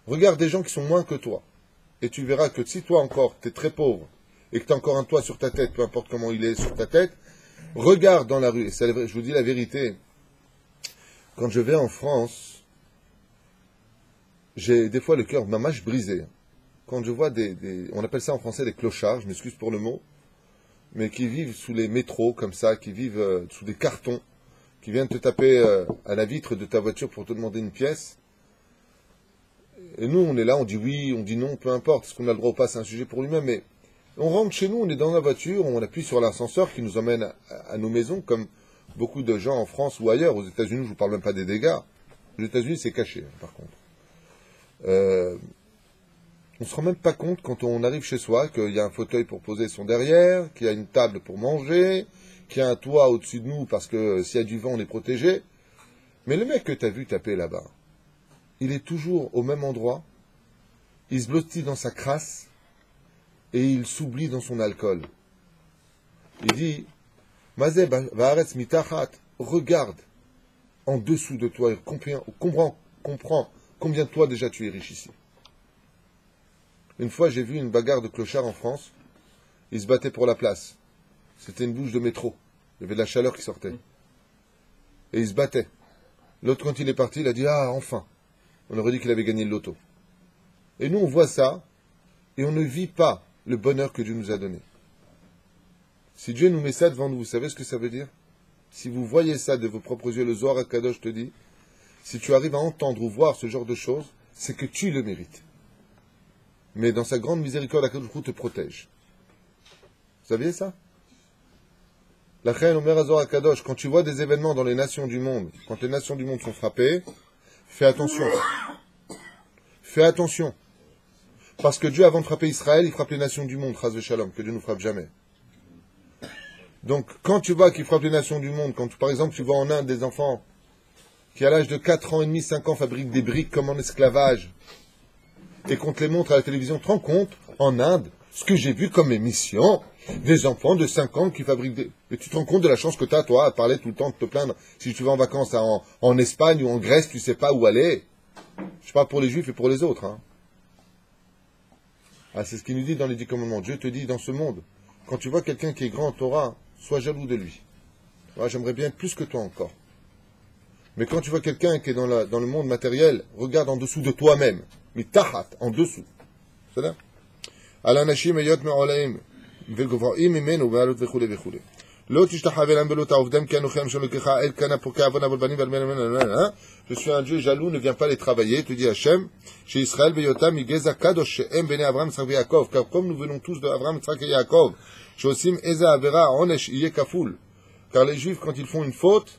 Regarde des gens qui sont moins que toi. Et tu verras que si toi encore, tu es très pauvre, et que tu as encore un toit sur ta tête, peu importe comment il est sur ta tête, regarde dans la rue, et je vous dis la vérité, quand je vais en France, j'ai des fois le cœur mamache brisé. Quand je vois on appelle ça en français des clochards, je m'excuse pour le mot, mais qui vivent sous les métros comme ça, qui vivent sous des cartons, qui viennent te taper à la vitre de ta voiture pour te demander une pièce. Et nous, on est là, on dit oui, on dit non, peu importe, est-ce qu'on a le droit ou pas, c'est un sujet pour lui-même, mais on rentre chez nous, on est dans la voiture, on appuie sur l'ascenseur qui nous emmène à nos maisons, comme beaucoup de gens en France ou ailleurs. Aux États-Unis, je ne vous parle même pas des dégâts. Aux États-Unis, c'est caché, par contre. On ne se rend même pas compte quand on arrive chez soi qu'il y a un fauteuil pour poser son derrière, qu'il y a une table pour manger, qu'il y a un toit au-dessus de nous parce que s'il y a du vent, on est protégé. Mais le mec que tu as vu taper là-bas, il est toujours au même endroit, il se blottit dans sa crasse et il s'oublie dans son alcool. Il dit, Mazé Ba'aretz Mitachat, regarde en dessous de toi et comprends combien toi déjà tu es riche ici. Une fois, j'ai vu une bagarre de clochards en France. Ils se battaient pour la place. C'était une bouche de métro. Il y avait de la chaleur qui sortait. Et ils se battaient. L'autre, quand il est parti, il a dit « Ah, enfin !» On aurait dit qu'il avait gagné le loto. Et nous, on voit ça, et on ne vit pas le bonheur que Dieu nous a donné. Si Dieu nous met ça devant nous, vous savez ce que ça veut dire? Si vous voyez ça de vos propres yeux, le Zohar HaKadosh te dit, si tu arrives à entendre ou voir ce genre de choses, c'est que tu le mérites. Mais dans sa grande miséricorde, HaKadosh te protège. Vous saviez ça? La Chaim Omer Zohar HaKadosh, quand tu vois des événements dans les nations du monde, quand les nations du monde sont frappées, fais attention. Fais attention. Parce que Dieu, avant de frapper Israël, il frappe les nations du monde, Chas v'Shalom, que Dieu ne frappe jamais. Donc, quand tu vois qu'il frappe les nations du monde, quand par exemple tu vois en Inde des enfants qui à l'âge de 4 ans et demi, 5 ans fabriquent des briques comme en esclavage, et qu'on te les montre à la télévision, tu te rends compte, en Inde, ce que j'ai vu comme émission, des enfants de 5 ans qui fabriquent des... Mais tu te rends compte de la chance que tu as, toi, à parler tout le temps, de te plaindre. Si tu vas en vacances en Espagne ou en Grèce, tu sais pas où aller. Je parle pour les Juifs et pour les autres. Hein. Ah, c'est ce qu'il nous dit dans les 10 commandements. Dieu te dit dans ce monde, quand tu vois quelqu'un qui est grand en Torah, sois jaloux de lui. Ouais, j'aimerais bien être plus que toi encore. Mais quand tu vois quelqu'un qui est dans le monde matériel, regarde en dessous de toi-même. Mais tahat, en dessous. C'est là. Al-anashim ayot me'olaim. וגבוהים ממנו ועלות וכו' וכו'. לא תשתחווה להם ולא תעובדם כי אנוכי השם אלוקיך אל כנה פוקע עוון אבל בנים ועל בנים. Je suis un Dieu jaloux, ne viens pas les travailler, te dit Hachem, chez Israël beyotam migeza kadosh she'em bnei Avraham Yitzhak Yaakov, car comme nous venons tous de Avraham Yitzhak et Yaakov, she'osim eza avera onesh yeh kaful. Car les Juifs, quand ils font une faute,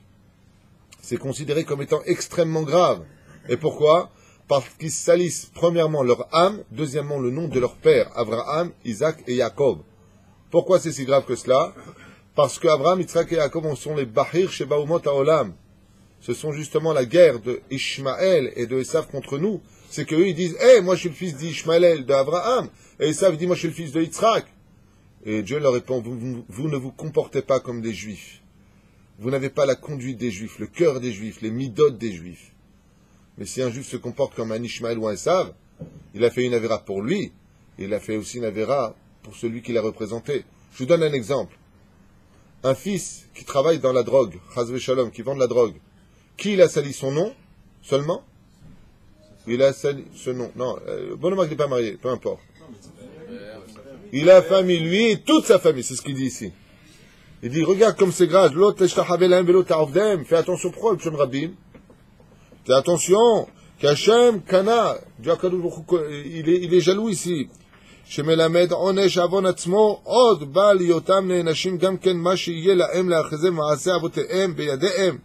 c'est considéré comme étant extrêmement grave. Et pourquoi? Parce qu'ils salissent premièrement leur âme, deuxièmement le nom de leur père, Avraham, Isaac et Yaakov. Pourquoi c'est si grave que cela? Parce qu'Abraham, Yitzhak et Yaakov sont les Bahir Shebaumot Haolam. Ce sont justement la guerre de Ishmaël et de Esav contre nous. C'est qu'eux, ils disent, moi je suis le fils d'Ishmaël, d'Abraham. Et Esav dit, moi je suis le fils de Yitzhak. Et Dieu leur répond, vous ne vous comportez pas comme des Juifs. Vous n'avez pas la conduite des Juifs, le cœur des Juifs, les midot des Juifs. Mais si un Juif se comporte comme un Ishmaël ou un Esav, il a fait une avéra pour lui, et il a fait aussi une avéra pour celui qui l'a représenté. Je vous donne un exemple. Un fils qui travaille dans la drogue, Chas v'Shalom, qui vend de la drogue, qui il a sali son nom seulement? Il a sali ce nom. Non, bonhomme qui n'est pas marié, peu importe. Il a famille, lui et toute sa famille, c'est ce qu'il dit ici. Il dit, regarde comme c'est grave, l'autre, fais attention, pourquoi, Rabim? Fais attention, Qu'Hachem, Kana, Dieu Akadosh Baruch Hu, il est jaloux ici. שמלמד עונש עוון עצמו עוד בא להיותם נענשים גם כן מה שיהיה להם לאחרי מעשה אבותיהם בידיהם,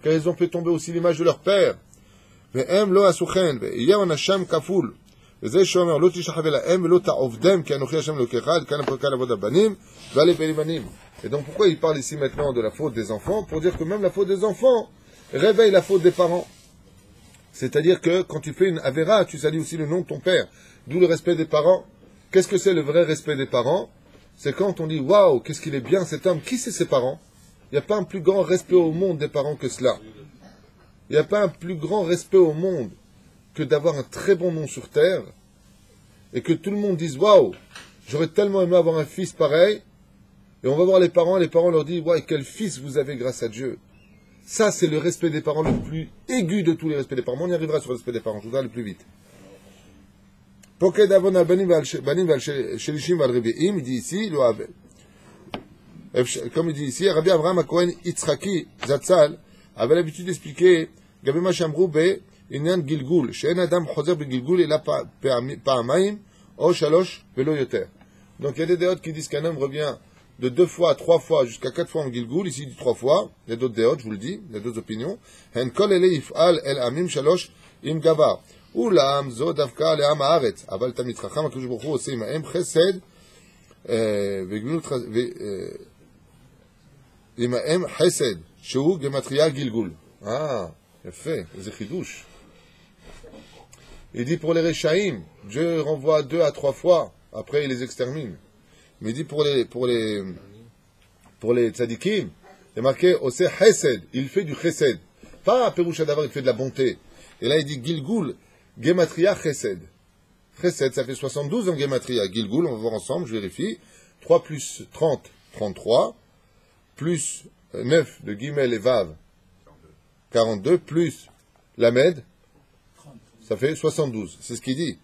car ils ont fait tomber aussi l'image de leur père. והם לא עשו כן, ויהיה עונשם כפול. וזה שאומר לא תשחווה להם ולא תעובדם כי אנוכי השם אלוקיך, כאן הפרקה לעבוד הבנים ועלי בנים. Et donc pourquoi il parle ici maintenant de la faute des enfants? Pour dire que même la faute des enfants réveille la faute des parents. C'est-à-dire que quand tu fais une avéra, tu salis aussi le nom de ton père. D'où le respect des parents. Qu'est-ce que c'est le vrai respect des parents? C'est quand on dit « Waouh, qu'est-ce qu'il est bien cet homme !» Qui c'est ses parents? Il n'y a pas un plus grand respect au monde des parents que cela. Il n'y a pas un plus grand respect au monde que d'avoir un très bon nom sur terre et que tout le monde dise « Waouh, j'aurais tellement aimé avoir un fils pareil !» Et on va voir les parents leur disent « Waouh, quel fils vous avez grâce à Dieu !» Ça, c'est le respect des parents le plus aigu de tous les respects des parents. On y arrivera sur le respect des parents, je voudrais aller plus vite. Poked avon al-banim shel-ishim val-rebi'im, il dit ici, comme il dit ici, Rabbi Avraham HaKohen Yitzchaki Zatzal avait l'habitude d'expliquer Gabema Shamrou be Inyan Gilgul, she'en adam chozer be-Gilgul ela pa'amayim o shalosh velo yoter. Donc il y a des déotes qui disent qu'un homme revient de 2 fois à 3 fois jusqu'à 4 fois en Gilgul, ici il dit 3 fois, il y a d'autres déotes, je vous le dis, il y a d'autres opinions. Hen kol ele yif'al el amim shalosh im gavar. אולם זו דווקא לעם הארץ, אבל תמיד חכם הקדוש ברוך הוא עושה עמהם חסד עמהם חסד, שהוא גמטריה גלגול. יפה, איזה חידוש. Il dit pour les réchaïm, Dieu renvoie 2 à 3 fois, après il les extermine. Mais il dit pour les tzadikim, c'est marqué Ose chesed, il fait du chesed. Pas Peroucha d'avoir, il fait de la bonté. Et là il dit Gilgul, Gematria Chesed. Chesed, ça fait 72 en Gematria. Gilgul, on va voir ensemble, je vérifie. 3 plus 30, 33. Plus 9 de Gimel et Vav, 42. Plus Lamed, ça fait 72. C'est ce qu'il dit.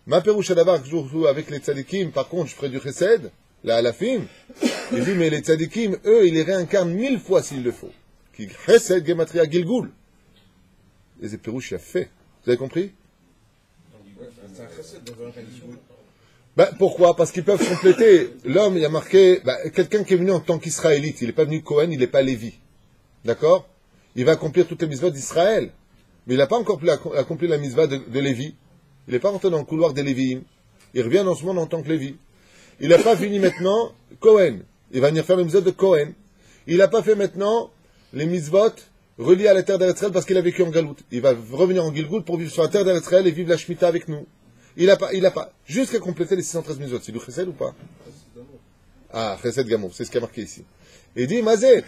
Ma Peroucha d'Avar, avec les tzadikim, par contre, je ferai du Chesed, la Alafim. Il dit, mais les tzadikim, eux, ils les réincarnent 1000 fois s'il le faut. Chesed, Gematria, Gilgul. Et c'est Perouch a fait. Vous avez compris? Pourquoi? Parce qu'ils peuvent compléter. L'homme, il y a marqué, quelqu'un qui est venu en tant qu'israélite, il n'est pas venu Cohen, il n'est pas Lévi. D'accord? Il va accomplir toutes les mitzvot d'Israël. Mais il n'a pas encore accompli la mitzvah de Lévi. Il n'est pas rentré dans le couloir des Lévi'im. Il revient dans ce monde en tant que Lévi. Il n'a pas fini maintenant Cohen. Il va venir faire les mitzvot de Cohen. Il n'a pas fait maintenant les mitzvot reliés à la terre d'Eretz Israël parce qu'il a vécu en Galout. Il va revenir en Gilgul pour vivre sur la terre d'Eretz Israël et vivre la Shemitah avec nous. Il a pas, jusqu'à compléter les 613 mitzvot. C'est du Chesed ou pas? Chesed Gamour, c'est ce qui a marqué ici. Et il dit, Mazé,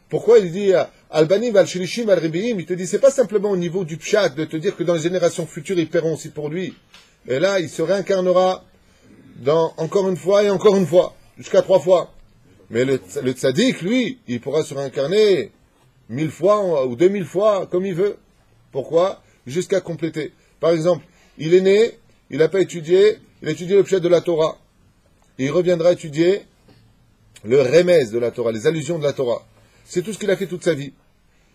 pourquoi il dit, Al-Banim, Al-Shilishim, Al-Ribiim, il te dit, c'est pas simplement au niveau du pshat de te dire que dans les générations futures, ils paieront aussi pour lui. Et là, il se réincarnera encore une fois et encore une fois, jusqu'à 3 fois. Mais le tzaddik, lui, il pourra se réincarner 1000 fois ou 2000 fois, comme il veut. Pourquoi? Jusqu'à compléter. Par exemple, il est né, il n'a pas étudié, il a étudié le pshat de la Torah. Et il reviendra étudier le remez de la Torah, les allusions de la Torah. C'est tout ce qu'il a fait toute sa vie.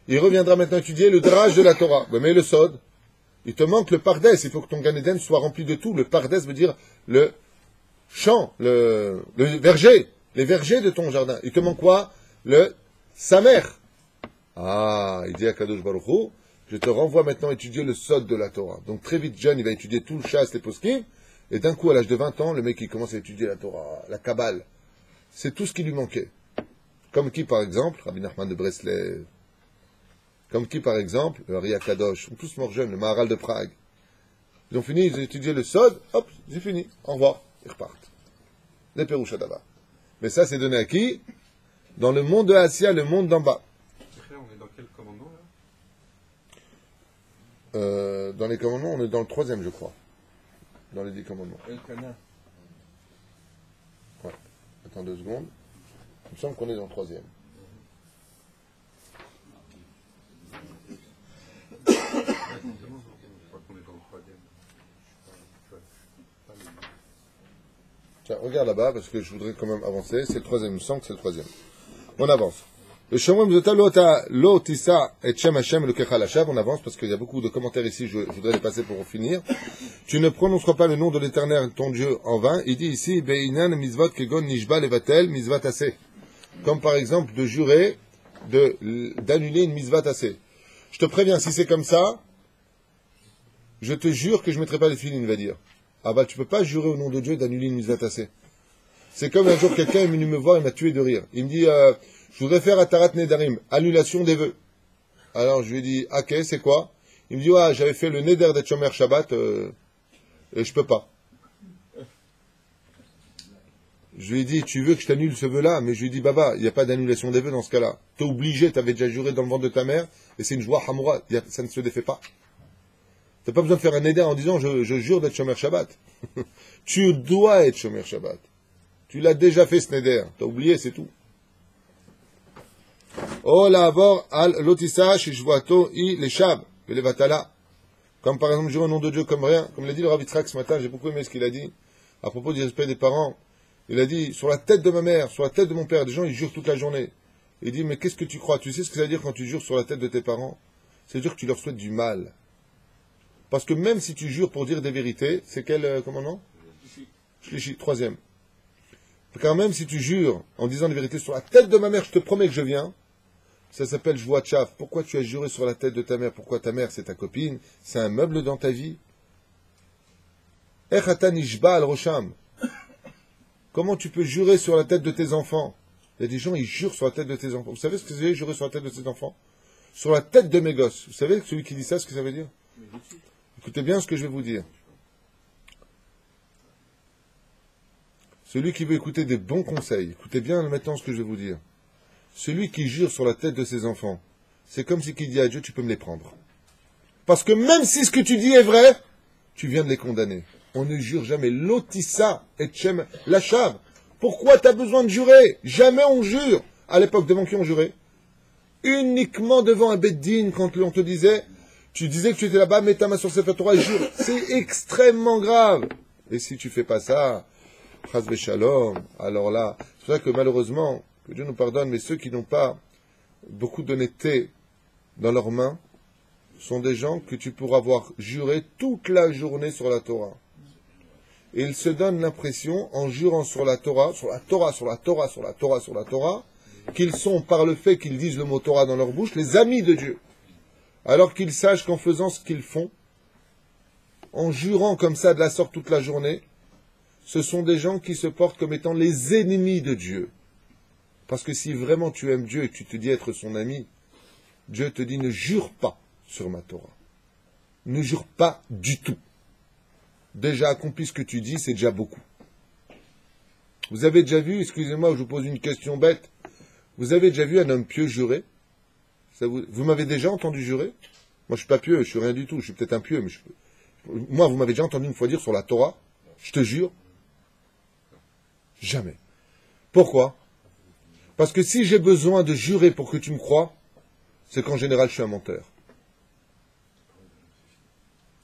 Il reviendra maintenant étudier le drage de la Torah. Mais le sod, il te manque le pardes, il faut que ton Gan Eden soit rempli de tout. Le pardes veut dire le champ, le verger, les vergers de ton jardin. Il te manque quoi? Le samer. Il dit à Kadosh Baruch Hu, je te renvoie maintenant étudier le sod de la Torah. Donc très vite jeune, il va étudier tout le chasse, les poskim, et d'un coup, à l'âge de 20 ans, le mec, il commence à étudier la Torah, la Kabbale. C'est tout ce qui lui manquait. Comme qui, par exemple, Rabbi Nachman de Breslev. Comme qui, par exemple, le Ria Kadosh. Ils sont tous morts jeunes, le Maharal de Prague. Ils ont fini, ils ont étudié le sod, hop, c'est fini, au revoir, ils repartent. Les Peroucha d'Ava. Mais ça, c'est donné à qui? Dans le monde de Assia, le monde d'en bas. On est dans quel commandement là? Dans les commandements, on est dans le 3e, je crois. Dans les 10 commandements. Elkana. Ouais. Attends 2 secondes. Il me semble qu'on est dans le 3e. Tiens, regarde là-bas, parce que je voudrais quand même avancer. C'est le 3e, il me semble que c'est le 3e. On avance. Le Shomrim Zota lo tisa et Shem Hashem Elokecha Lashav. On avance parce qu'il y a beaucoup de commentaires ici, je voudrais les passer pour finir. Tu ne prononceras pas le nom de l'Éternel, ton Dieu, en vain. Il dit ici, Beinan Mizvot Kegon Nishba Levatel Mizvat Aseh. Comme par exemple de jurer, d'annuler une Mizvat Aseh. Je te préviens, si c'est comme ça, je te jure que je ne mettrai pas les filines, il va dire. Ah bah tu peux pas jurer au nom de Dieu d'annuler une Mizvat Aseh. C'est comme un jour quelqu'un est venu me voir et m'a tué de rire. Il me dit, je voudrais faire Atarat Nedarim, annulation des vœux. Alors je lui ai dit, ok, c'est quoi? Il me dit, ouais, j'avais fait le Neder d'être Shomer Shabbat, et je peux pas. Je lui ai dit, tu veux que je t'annule ce vœu-là? Mais je lui ai dit, Baba, il n'y a pas d'annulation des vœux dans ce cas-là. T'es obligé, t'avais déjà juré dans le ventre de ta mère, et c'est une joie hamoura, ça ne se défait pas. T'as pas besoin de faire un Neder en disant, je jure d'être Shomer Shabbat. Tu dois être Shomer Shabbat. Tu l'as déjà fait ce Neder, t'as oublié, c'est tout. Oh la avor al lotissa shishvato i leshav velevatala. Comme par exemple jurer au nom de Dieu comme rien, comme l'a dit le Rav Yitzhak ce matin, j'ai beaucoup aimé ce qu'il a dit à propos du respect des parents. Il a dit sur la tête de ma mère, sur la tête de mon père, des gens ils jurent toute la journée. Il dit mais qu'est-ce que tu crois? Tu sais ce que ça veut dire quand tu jures sur la tête de tes parents? C'est dire que tu leur souhaites du mal. Parce que même si tu jures pour dire des vérités, c'est quel commandement? Shlishi, troisième. Car même si tu jures en disant des vérités sur la tête de ma mère, je te promets que je viens, ça s'appelle Joua Tchaf. Pourquoi tu as juré sur la tête de ta mère? Pourquoi ta mère, c'est ta copine? C'est un meuble dans ta vie? Echata nishba al rosham. Comment tu peux jurer sur la tête de tes enfants? Il y a des gens, ils jurent sur la tête de tes enfants. Vous savez ce que c'est jurer sur la tête de tes enfants? Sur la tête de mes gosses. Vous savez, celui qui dit ça, ce que ça veut dire? Écoutez bien ce que je vais vous dire. Celui qui veut écouter des bons conseils, écoutez bien maintenant ce que je vais vous dire. Celui qui jure sur la tête de ses enfants, c'est comme si qui dit à Dieu, tu peux me les prendre. Parce que même si ce que tu dis est vrai, tu viens de les condamner. On ne jure jamais. Lotissa et Tchem Lachav. Pourquoi tu as besoin de jurer? Jamais on jure. À l'époque, devant qui on jurait? Uniquement devant un beddin, quand on te disait, tu disais que tu étais là-bas, mets ta main sur Sefer Torah et jure. C'est extrêmement grave. Et si tu fais pas ça, Chas v'shalom, alors là, c'est pour ça que malheureusement, que Dieu nous pardonne, mais ceux qui n'ont pas beaucoup d'honnêteté dans leurs mains sont des gens que tu pourras voir jurer toute la journée sur la Torah. Et ils se donnent l'impression, en jurant sur la Torah, sur la Torah, sur la Torah, sur la Torah, sur la Torah, qu'ils sont, par le fait qu'ils disent le mot Torah dans leur bouche, les amis de Dieu. Alors qu'ils sachent qu'en faisant ce qu'ils font, en jurant comme ça de la sorte toute la journée, ce sont des gens qui se portent comme étant les ennemis de Dieu. Parce que si vraiment tu aimes Dieu et que tu te dis être son ami, Dieu te dit ne jure pas sur ma Torah. Ne jure pas du tout. Déjà accompli ce que tu dis, c'est déjà beaucoup. Vous avez déjà vu, excusez-moi, je vous pose une question bête, vous avez déjà vu un homme pieux jurer? Vous m'avez déjà entendu jurer? Moi je suis pas pieux, je suis rien du tout, je suis peut-être impieux, mais moi vous m'avez déjà entendu une fois dire sur la Torah, je te jure? Jamais. Pourquoi? Parce que si j'ai besoin de jurer pour que tu me crois, c'est qu'en général je suis un menteur.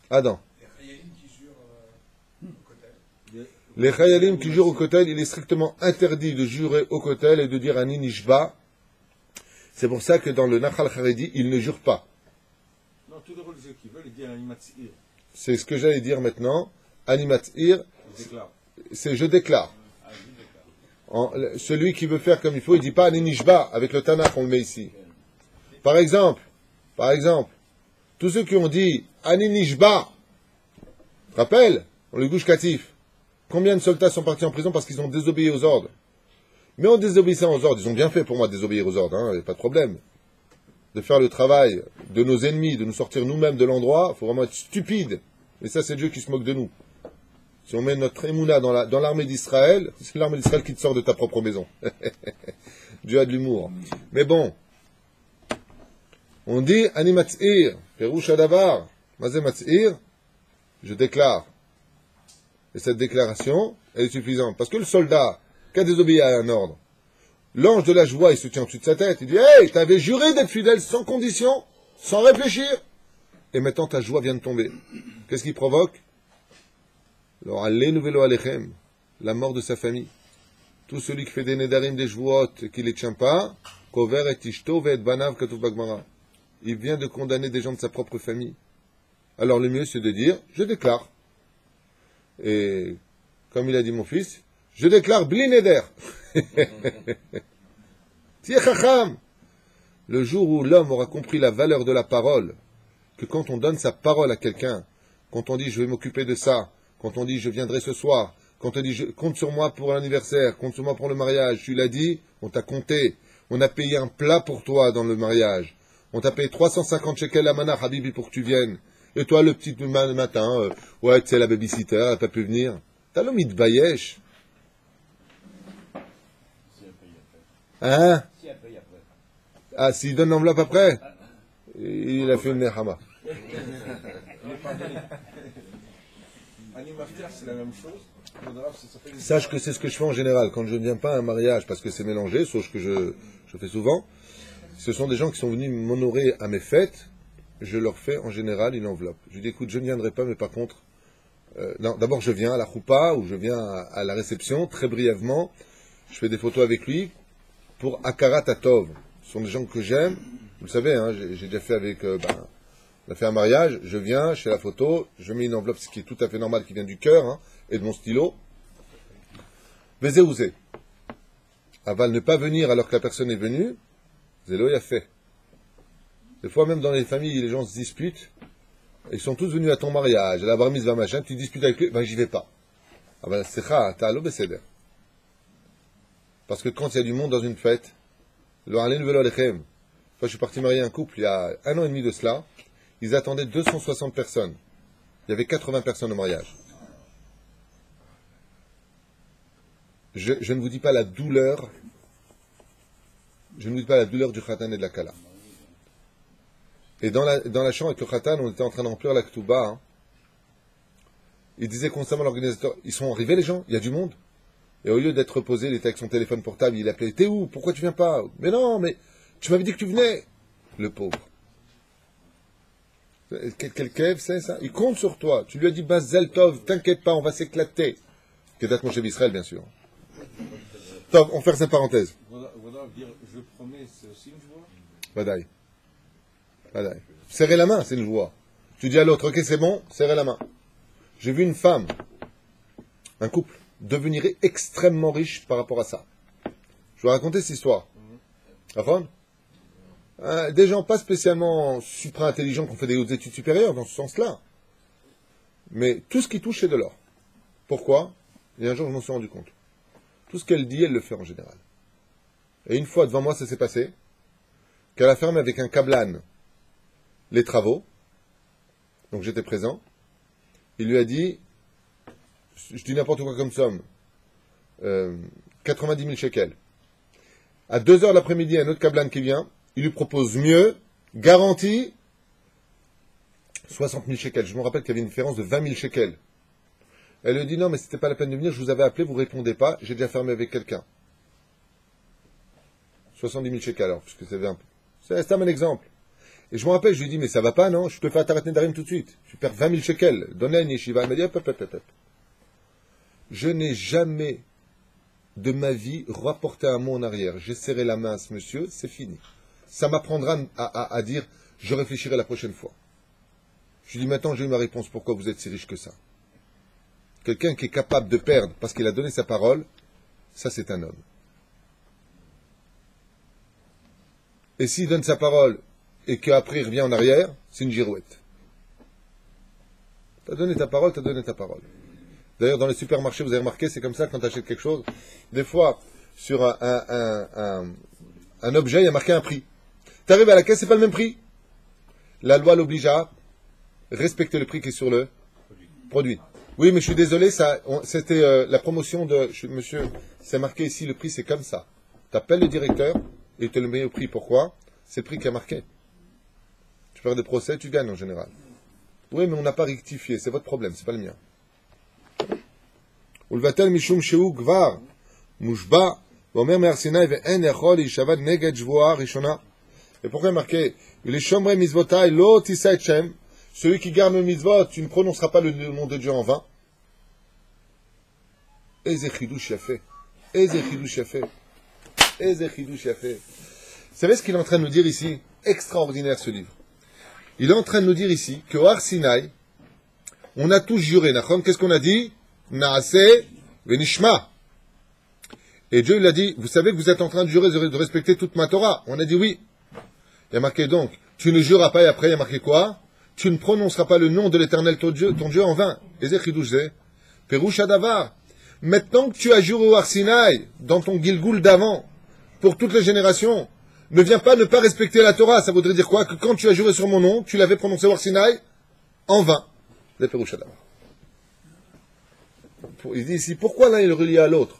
Adam. Les chayalim qui jurent au kotel, il est strictement interdit de jurer au kotel et de dire Ani Nishba. C'est pour ça que dans le Nachal Haredi, ils ne jurent pas. Non, tous les religieux qui veulent, ils disent Animatzir. C'est ce que j'allais dire maintenant. Animatzir, c'est je déclare. Celui qui veut faire comme il faut, il ne dit pas Ani Nishba. Avec le Tanakh, on le met ici. Par exemple, tous ceux qui ont dit Ani Nishba, rappelle, on le Gush Katif. Combien de soldats sont partis en prison parce qu'ils ont désobéi aux ordres? Mais en désobéissant aux ordres, ils ont bien fait pour moi de désobéir aux ordres, il n'y a pas de problème. De faire le travail de nos ennemis, de nous sortir nous-mêmes de l'endroit, il faut vraiment être stupide. Et ça, c'est Dieu qui se moque de nous. Si on met notre émouna dans l'armée d'Israël, c'est l'armée d'Israël qui te sort de ta propre maison. Dieu a de l'humour. Mais bon, on dit Animatzir, Perouche Adavar, Mazé Matzir, je déclare. Et cette déclaration, elle est suffisante. Parce que le soldat qui a désobéi à un ordre, l'ange de la joie, il se tient au-dessus de sa tête. Il dit, hey, t'avais juré d'être fidèle sans condition, sans réfléchir. Et maintenant, ta joie vient de tomber. Qu'est-ce qui provoque? Alors, allez nouvelo alechem, la mort de sa famille. Tout celui qui fait des nedarim, des jouot, et qui les tient pas, Kover et ishto ve'et banav katuv bagmara. Il vient de condamner des gens de sa propre famille. Alors le mieux c'est de dire, je déclare. Et comme il a dit mon fils, je déclare bli neder. Tiens chacham. Le jour où l'homme aura compris la valeur de la parole, que quand on donne sa parole à quelqu'un, quand on dit je vais m'occuper de ça, quand on dit je viendrai ce soir, quand on dit compte sur moi pour l'anniversaire, compte sur moi pour le mariage, tu l'as dit, on t'a compté, on a payé un plat pour toi dans le mariage, on t'a payé 350 shekels à Mana Habibi pour que tu viennes, et toi le petit matin, ouais tu sais la babysitter, elle n'a pas pu venir, t'as l'homme il te bayesh. Hein? Ah, s'il donne l'enveloppe après, il a fait une nehama. C'est la même chose. Sache que c'est ce que je fais en général. Quand je ne viens pas à un mariage parce que c'est mélangé, sauf que je fais souvent, ce sont des gens qui sont venus m'honorer à mes fêtes, je leur fais en général une enveloppe. Je dis écoute, je ne viendrai pas, mais par contre, non, d'abord je viens à la choupa ou je viens à la réception, très brièvement, je fais des photos avec lui pour Akarat Atov. Ce sont des gens que j'aime, vous le savez, hein, j'ai déjà fait avec, on a fait un mariage, je viens, je fais la photo, je mets une enveloppe, ce qui est tout à fait normal, qui vient du cœur, hein, et de mon stylo. Vezé ouzé. Aval ne pas venir alors que la personne est venue, Zélo y a fait. Des fois, même dans les familles, les gens se disputent, ils sont tous venus à ton mariage, à la bar mitzvah machin, tu disputes avec lui, ben j'y vais pas. Ah ben c'est cha, ta'alo beseder. Parce que quand il y a du monde dans une fête, le halen velo alechem. Moi, je suis parti marier un couple il y a 1 an et demi de cela. Ils attendaient 260 personnes. Il y avait 80 personnes au mariage. Je ne vous dis pas la douleur. Je ne vous dis pas la douleur du khatan et de la kala. Et dans la chambre avec le khatan, on était en train de remplir la ketouba. Hein. Il disait constamment à l'organisateur, ils sont arrivés les gens, il y a du monde. Et au lieu d'être reposé, il était avec son téléphone portable, il appelait, t'es où? Pourquoi tu viens pas? Mais non, mais tu m'avais dit que tu venais. Le pauvre. Quel kève c'est ça? Il compte sur toi. Tu lui as dit, Bazel Tov, t'inquiète pas, on va s'éclater. Kedat Moshe Israël, bien sûr. Tov, on ferme cette parenthèse. Voilà, dire je promets, c'est aussi une joie. Badaï. Badaï. Serrer la main, c'est une joie. Tu dis à l'autre, ok, c'est bon, serrer la main. J'ai vu une femme, un couple, devenir extrêmement riche par rapport à ça. Je vais raconter cette histoire. D'accord? Des gens pas spécialement supra-intelligents qui ont fait des hautes études supérieures dans ce sens-là. Mais tout ce qui touche, c'est de l'or. Pourquoi? Et un jour, je m'en suis rendu compte. Tout ce qu'elle dit, elle le fait en général. Et une fois, devant moi, ça s'est passé, qu'elle a fermé avec un câblan les travaux. Donc j'étais présent. Il lui a dit, je dis n'importe quoi comme somme, 90 000 shekels. À 2 heures de l'après-midi, un autre câblan qui vient, il lui propose mieux, garantie, 60 000 shekels. Je me rappelle qu'il y avait une différence de 20 000 shekels. Elle lui dit non, mais c'était pas la peine de venir, je vous avais appelé, vous répondez pas, j'ai déjà fermé avec quelqu'un. 70 000 shekels alors, puisque c'est 20. C'est un exemple. Et je me rappelle, je lui dis, mais ça va pas, non? Je te fais Atarat Nedarim tout de suite. Tu perds 20 000 shekels. Donne-la à une yeshiva. Elle m'a dit, hop. Je n'ai jamais de ma vie rapporté un mot en arrière. J'ai serré la main à ce monsieur, c'est fini. Ça m'apprendra à dire, je réfléchirai la prochaine fois. Je lui dis, maintenant j'ai eu ma réponse, pourquoi vous êtes si riche que ça? Quelqu'un qui est capable de perdre parce qu'il a donné sa parole, ça c'est un homme. Et s'il donne sa parole et qu'après il revient en arrière, c'est une girouette. Tu as donné ta parole, tu as donné ta parole. D'ailleurs, dans les supermarchés, vous avez remarqué, c'est comme ça quand tu achètes quelque chose. Des fois, sur un objet, il y a marqué un prix. Tu arrives à la caisse, c'est pas le même prix. La loi l'oblige à respecter le prix qui est sur le produit. Oui, mais je suis désolé, c'était la promotion de... Monsieur, c'est marqué ici, le prix c'est comme ça. Tu appelles le directeur et il te le met au prix. Pourquoi? C'est le prix qui est marqué. Tu perds des procès, tu gagnes en général. Oui, mais on n'a pas rectifié, c'est votre problème, c'est pas le mien. ולבטל משום שהוא כבר מושבע ואומר מהר סיני ואין יכול להישבע נגד שבועה הראשונה. Et pourquoi marqué les shomrei mitzvotai lo tisa et shem, celui qui garde le mitzvot, tu ne prononceras pas le nom de Dieu en vain. Eze chidouche yafé, eze chidouche yafé, eze chidouche yafé. Vous savez ce qu'il est en train de nous dire ici? Extraordinaire ce livre. Il est en train de nous dire ici qu'au Har Sinaï, on a tous juré. Qu'est-ce qu'on a dit? Naase venishma. Et Dieu il a dit, vous savez que vous êtes en train de jurer de respecter toute ma Torah. On a dit oui. Il y a marqué donc, tu ne jureras pas, et après il y a marqué quoi? Tu ne prononceras pas le nom de l'Éternel ton Dieu en vain. Perouche Adavar. Maintenant que tu as juré au Har Sinaï, dans ton Gilgoul d'avant, pour toutes les générations, ne viens pas ne pas respecter la Torah. Ça voudrait dire quoi? Que quand tu as juré sur mon nom, tu l'avais prononcé au Har Sinaï en vain. C'est Perouche Adavar. Il dit ici, pourquoi l'un est relié à l'autre?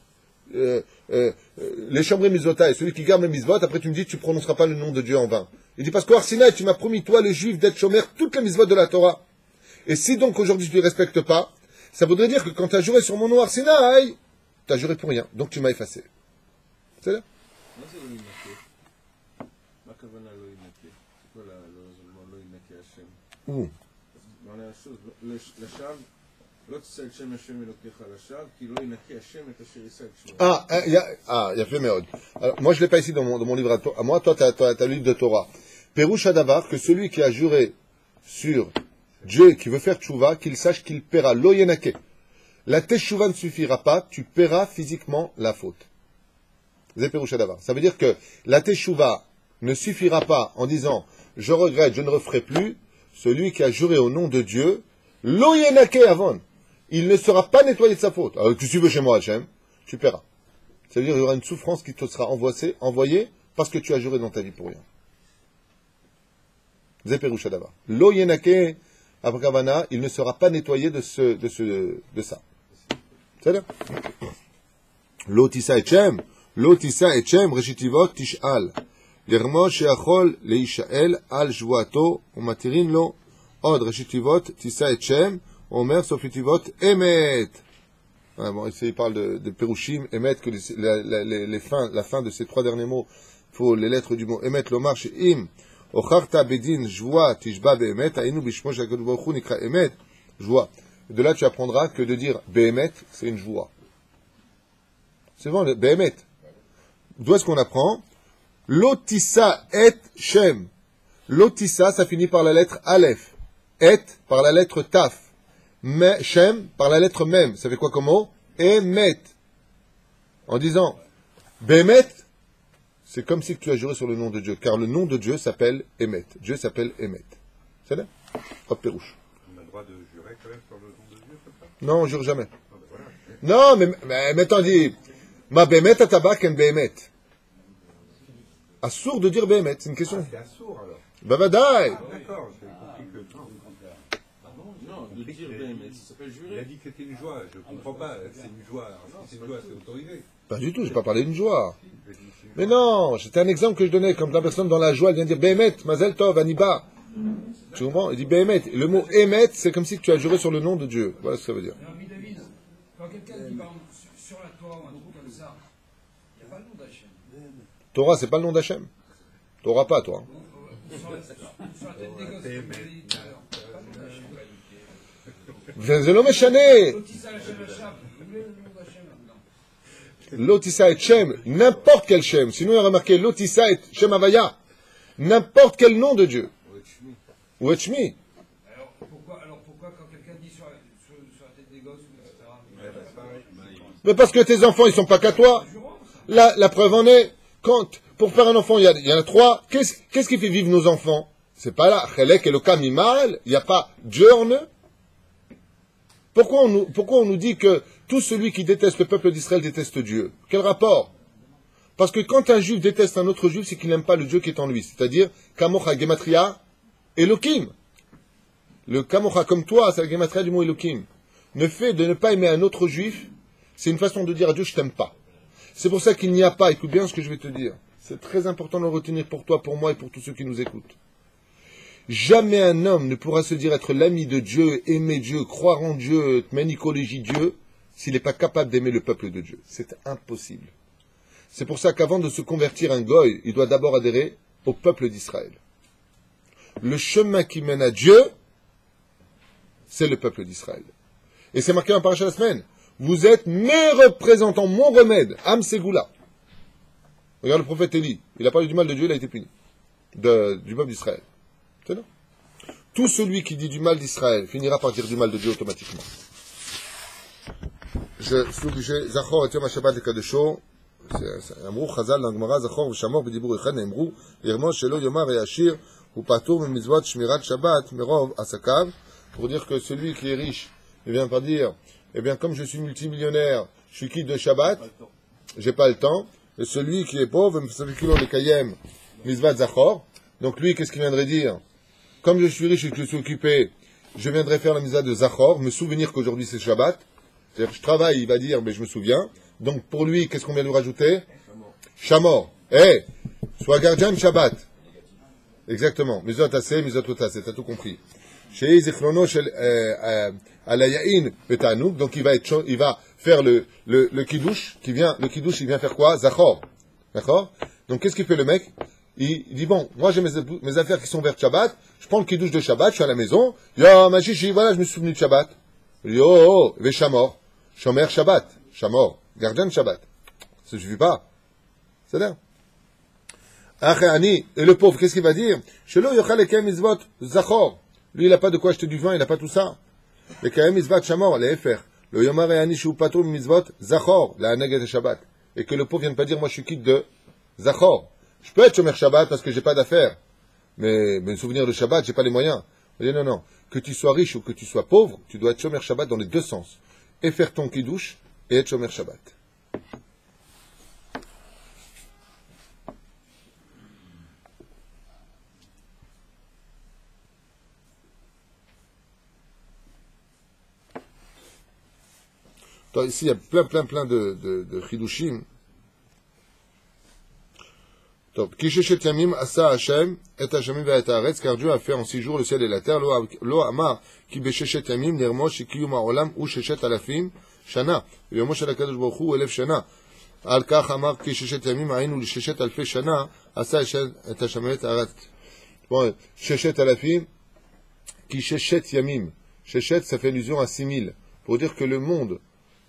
Les chambres mitzvotaï, celui qui garde les mitzvot, après tu me dis tu ne prononceras pas le nom de Dieu en vain. Il dit parce qu'au Har Sinaï, tu m'as promis, toi, le juif, d'être shomer toutes les mitzvot de la Torah. Et si donc aujourd'hui tu ne les respectes pas, ça voudrait dire que quand tu as juré sur mon nom Har Sinaï, tu as juré pour rien, donc tu m'as effacé. C'est là? מה זה לא ינקה? מה הכוונה לא ינקה? כל הזמן לא ינקה השם. מעלה השוב, לשווא, לא תשא את שם השם אלוקיך לשווא, כי לא ינקה השם את אשר יישא את שמו. Il y a fait Méod. Alors, moi je ne l'ai pas ici dans mon livre à moi, toi tu as le livre de Torah. Perouche Adavar, que celui qui a juré sur Dieu, qui veut faire tchouva, qu'il sache qu'il paiera. Lo yenake. La teshuva ne suffira pas, tu paieras physiquement la faute. Ça veut dire que la teshuva ne suffira pas en disant je regrette, je ne referai plus. Celui qui a juré au nom de Dieu, lo yenake avon, il ne sera pas nettoyé de sa faute. Alors, tu veux chez moi, Hachem, tu paieras. Ça veut dire qu'il y aura une souffrance qui te sera envoyée parce que tu as juré dans ta vie pour rien. Zeperoucha d'ava. Lo yenake avravana, il ne sera pas nettoyé de ça. C'est-à-dire Lotissa etchem. Lotissa etchem, reshitivot tish'al. L'ermo sheachol leishael al jvuato, umatirin lo. Od reshitivot tissa etchem, omer sofitivot emet. Bon, ici il parle de Perushim, emet, que la fin de ces trois derniers mots, faut les lettres du mot emet, lomar she'im, ocharta bedin jvoa tishba be'emet, ainu bishmo shakadosh baruch hu nikra emet, jvoa. De là, tu apprendras que de dire be'emet, c'est une jvoa. C'est bon, le be'emet. D'où est-ce qu'on apprend? Lotissa et shem. Lotissa, ça finit par la lettre Aleph. Et par la lettre Taf. Shem par la lettre Mem. Ça fait quoi comme mot? Emet. En disant be'emet, c'est comme si tu as juré sur le nom de Dieu. Car le nom de Dieu s'appelle Emet. Dieu s'appelle Emet. C'est là? Hop, Pérouche. On a le droit de jurer quand même sur le nom de Dieu, comme ça? Non, on jure jamais. Ah, ben voilà. Non, mais mettons dit, ma be'emet atabak en be'emet. Assour de dire be'emet, c'est une question. C'est assourd alors. Bavadaï. D'accord, j'ai compris que non. Non, de dire Béhémet, ça s'appelle Il a jurer. dit que c'était une joie, je comprends pas, c'est une joie. Alors, si c'est une joie, c'est autorisé. Pas du tout, j'ai pas parlé d'une joie. Je dis, c'est une Mais joie. non, c'était un exemple que je donnais, comme la personne dans la joie, elle vient dire be'emet, mazel tov, aniba. Tu comprends? Il dit be'emet. Le mot emet, c'est comme si tu as juré sur le nom de Dieu. Voilà ce que ça veut dire. Alors, mais David, quand quelqu'un dit par exemple, sur la Torah ou un truc comme ça, il n'y a pas le nom d'Hachem. Torah, c'est pas le nom d'Hachem. Torah pas, toi. Sur la tête des gosses, comme vous avez dit tout à l'heure, il n'y a pas le nom d'Hachem. Vezelo meshane. Lotissa Hachem Hacham, vous voulez le nom d'Hachem là-dedans? Lotissa et Shem, n'importe quel Shem. Sinon, il y aurait marqué Lotissa et Shem Havaya. N'importe quel nom de Dieu. Ou Etchmi. Alors pourquoi quand quelqu'un dit sur la tête des gosses, etc. Ouais, bah, c'est pareil. Mais parce que tes enfants, ils sont pas qu'à toi. La preuve en est, pour faire un enfant, il y en a trois. Qu'est-ce qui fait vivre nos enfants? C'est pas là. Chelek et le Kamimal. Il n'y a pas Dieu en eux. Pourquoi on nous dit que tout celui qui déteste le peuple d'Israël déteste Dieu? Quel rapport? Parce que quand un juif déteste un autre juif, c'est qu'il n'aime pas le Dieu qui est en lui. C'est-à-dire, Kamocha Gematria, Elohim. Le Kamocha, comme toi, c'est la Gematria du mot Elohim. Le fait de ne pas aimer un autre juif, c'est une façon de dire à Dieu, je t'aime pas. C'est pour ça qu'il n'y a pas, écoute bien ce que je vais te dire. C'est très important de le retenir pour toi, pour moi et pour tous ceux qui nous écoutent. Jamais un homme ne pourra se dire être l'ami de Dieu, aimer Dieu, croire en Dieu, ménicologie Dieu, s'il n'est pas capable d'aimer le peuple de Dieu. C'est impossible. C'est pour ça qu'avant de se convertir un goy, il doit d'abord adhérer au peuple d'Israël. Le chemin qui mène à Dieu, c'est le peuple d'Israël. Et c'est marqué en paracha la semaine. Vous êtes mes représentants, mon remède, Am Ségoula. Regarde le prophète Élie. Il a parlé du mal de Dieu, il a été puni. Du peuple d'Israël. C'est non. Tout celui qui dit du mal d'Israël finira par dire du mal de Dieu automatiquement. Je suis obligé. Zachor et Yom HaShabbat lekadesho. אמרו חז"ל לגמרא זכור ושמור בדיבור אחד נאמרו לרמוז שלא יאמר וישיר הוא פטור ממצוות שמירת שבת מרוב עסקיו, pour dire que celui qui est riche ne vient pas dire eh bien comme je suis multimillionnaire je suis quitte de Shabbat, j'ai pas le temps, et celui qui est pauvre celui qui le kayem mitzvat zachor, donc lui qu'est-ce qu'il viendrait dire, comme je suis riche et que je suis occupé je viendrai faire la mitzvah de zachor, me souvenir qu'aujourd'hui c'est Shabbat, c'est-à-dire que je travaille, il va dire mais je me souviens. Donc pour lui, qu'est-ce qu'on vient lui rajouter? Shamor. Sois gardien de Shabbat. Exactement. Mizot assez, mizot otasé, t'as tout compris. Chez Zichrono shel alayain petanouk, donc il va faire le kiddush, le kiddush il vient faire quoi? Zachor. D'accord? Donc qu'est-ce qu'il fait le mec? Il dit bon, moi j'ai mes affaires qui sont vers Shabbat, je prends le kiddush de Shabbat, je suis à la maison, yo ma chichi, voilà, je me suis souvenu de Shabbat. Il dit oh, ve Shamor. Shomer Shabbat. Shamor. Gardien de Shabbat. Ça ne suffit pas. C'est là. Et le pauvre, qu'est-ce qu'il va dire? Lui, il n'a pas de quoi acheter du vin, il n'a pas tout ça. Et que le pauvre ne vienne pas dire, moi je suis quitte de Zachor. Je peux être Shomer Shabbat parce que j'ai pas d'affaires. Mais me souvenir de Shabbat, j'ai pas les moyens. Il dit, non. Que tu sois riche ou que tu sois pauvre, tu dois être Shomer Shabbat dans les deux sens. Et faire ton kiddush, et être Shomer Shabbat. Donc, ici, il y a plein de chidushim. Donc, Kisheshet Yamim Asa Hashem et Hashem et Haaretz, car Dieu a fait en 6 jours le ciel et la terre. Lo Amar Ki Besheshet Yamim Nirmosh Shikiyum Ha'olam U Sheshet Alafim Shana. Yomo Shel HaKadosh Baruch Hu Elef Shana. Al Kach Amar Kisheshet Yamim Ainu Sheshet Alfei Shana Asa Hashem et Hashem et Haaretz. Bon, Sheshet Alafim Kisheshet Yamim. Sheshet, ça fait allusion à 6000. Pour dire que le monde,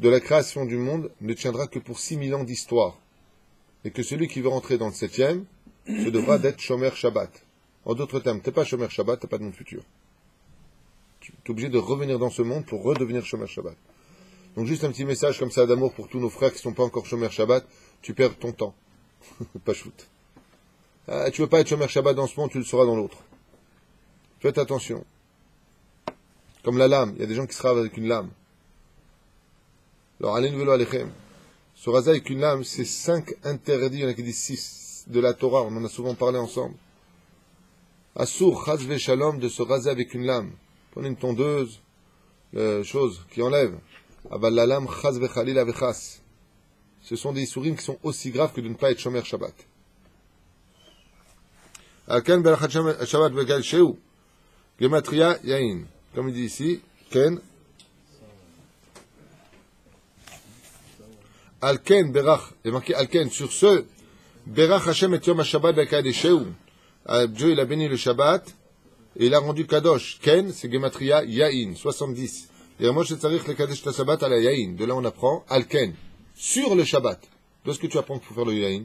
de la création du monde, ne tiendra que pour 6000 ans d'histoire. Et que celui qui veut rentrer dans le 7e, se devra d'être Shomer Shabbat. En d'autres termes, t'es pas Shomer Shabbat, t'as pas de monde futur. Tu es obligé de revenir dans ce monde pour redevenir Shomer Shabbat. Donc juste un petit message comme ça d'amour pour tous nos frères qui ne sont pas encore Shomer Shabbat, tu perds ton temps. Pas shoot. Ah, tu veux pas être Shomer Shabbat dans ce monde, tu le seras dans l'autre. Faites attention. Comme la lame, il y a des gens qui se ravent avec une lame. Alors, allez velo alechem. Se raser avec une lame, c'est 5 interdits, il y en a qui disent 6 de la Torah, on en a souvent parlé ensemble. Assour, chaz ve shalom, de se raser avec une lame. Prenez une tondeuse, chose qui enlève. Aval la lame, chaz ve chalil avechas. Ce sont des sourim qui sont aussi graves que de ne pas être shomer Shabbat. Alken berachat Shabbat vegal sheu. Gematria yain. Comme il dit ici, ken. Alken berach, il est marqué Alken, sur ce, berach Hashem et Yom HaShabbat b'kadesheu. Dieu, il a béni le Shabbat, et il a rendu Kadosh. Ken, c'est Gematria Yain, 70. Et moi, je tsarich le Kadesh ta Shabbat à la Yain. De là, on apprend Alken, sur le Shabbat. D'où est-ce que tu apprends pour faire le Yain?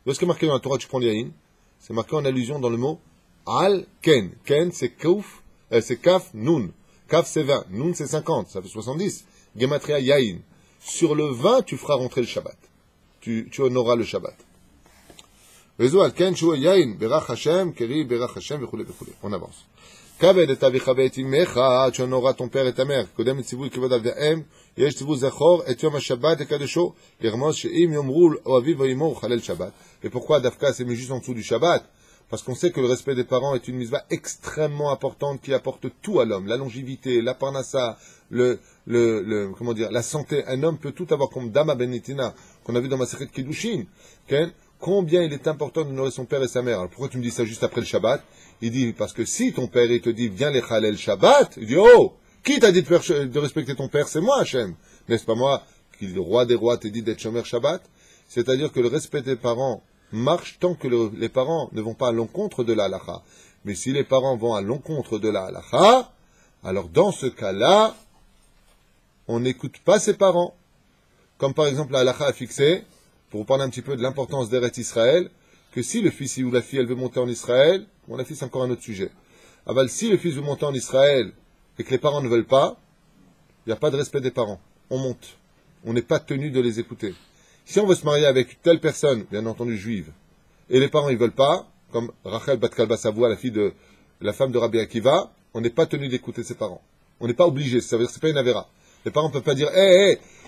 D'où est-ce que marqué dans la Torah, tu prends le Yain? C'est marqué en allusion dans le mot Alken. Ken, c'est Kaf, c'est Kaf, Nun. Kaf, c'est 20. Nun, c'est 50. Ça fait 70. Gematria Yain. Sur le 20, tu feras rentrer le Shabbat. Tu honoreras le Shabbat. On avance. Tu honoreras ton père et ta mère. Et pourquoi Dafka s'est mis juste en dessous du Shabbat? Parce qu'on sait que le respect des parents est une mitzvah extrêmement importante qui apporte tout à l'homme. La longévité, la parnassa, comment dire, la santé. Un homme peut tout avoir comme Dama Benitina, qu'on a vu dans ma Masechet Kiddushin. Okay? Combien il est important de honorer son père et sa mère. Alors pourquoi tu me dis ça juste après le Shabbat? Il dit, parce que si ton père, il te dit, viens les Chalel Shabbat, il dit, oh, qui t'a dit de respecter ton père? C'est moi, Hachem. N'est-ce pas moi, qui le roi des rois t'a dit d'être Shomer Shabbat? C'est-à-dire que le respect des parents marche tant que les parents ne vont pas à l'encontre de la halacha. Mais si les parents vont à l'encontre de la halacha, alors dans ce cas-là, on n'écoute pas ses parents. Comme par exemple la halacha a fixé, pour vous parler un petit peu de l'importance d'Eretz Israël, que si le fils ou la fille, elle veut monter en Israël, bon, la fille, c'est encore un autre sujet. Aval, si le fils veut monter en Israël et que les parents ne veulent pas, il n'y a pas de respect des parents. On monte. On n'est pas tenu de les écouter. Si on veut se marier avec telle personne, bien entendu juive, et les parents, ils veulent pas, comme Rachel Bat Kalba Savoua, la femme de Rabbi Akiva, on n'est pas tenu d'écouter ses parents. On n'est pas obligé, ça veut dire que c'est pas une avéra. Les parents ne peuvent pas dire,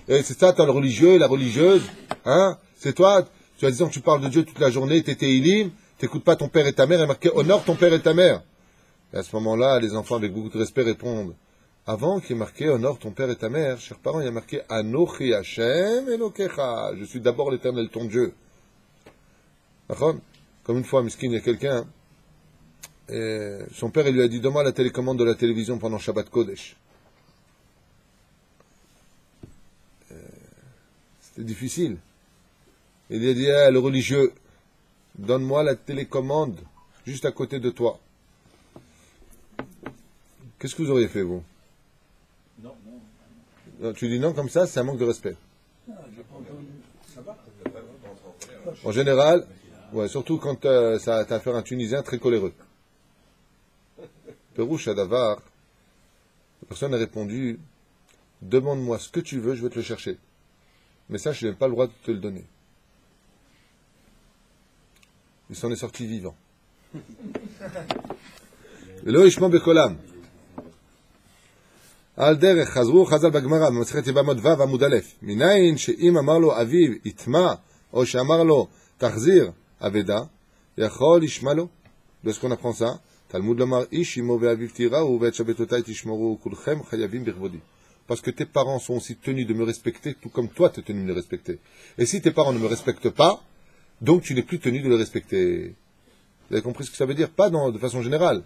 c'est ça, t'as le religieux, la religieuse, hein, c'est toi, tu as disant que tu parles de Dieu toute la journée, t'étais ilim, t'écoutes pas ton père et ta mère, et marqué honore ton père et ta mère. Et à ce moment-là, les enfants avec beaucoup de respect répondent, avant qu'il y ait marqué honore ton père et ta mère, chers parents, il y a marqué Anochi Hashem Elokecha, je suis d'abord l'Éternel ton Dieu. D'accord? Comme une fois, miskin, il y a quelqu'un, son père, il lui a dit, donne-moi la télécommande de la télévision pendant Shabbat Kodesh. C'était difficile. Il lui a dit, le religieux, donne-moi la télécommande juste à côté de toi. Qu'est-ce que vous auriez fait, vous? Non, tu dis non comme ça, c'est un manque de respect. En général, ouais, surtout quand ça a affaire à un Tunisien très coléreux. Perouche Adavar, la personne a répondu, demande-moi ce que tu veux, je vais te le chercher. Mais ça, je n'ai pas le droit de te le donner. Il s'en est sorti vivant. Velo Ishmo Bekolam. על דרך חזרו חז"ל בגמרא במסכת יבמות ו' עמוד א' מניין שאם אמר לו אביו יטמע או שאמר לו תחזיר אבדה יכול ישמע לו. De ce qu'on apprend ça, Talmud lomar ish imo ve'aviv tira'u ve'et shabbatotai tishmoru kulchem chayavim birvodi. Parce que tes parents sont aussi tenus de me respecter, tout comme toi tu es tenu de me respecter. Et si tes parents ne me respectent pas, donc tu n'es plus tenu de les respecter. Vous avez compris ce que ça veut dire? Pas de façon générale.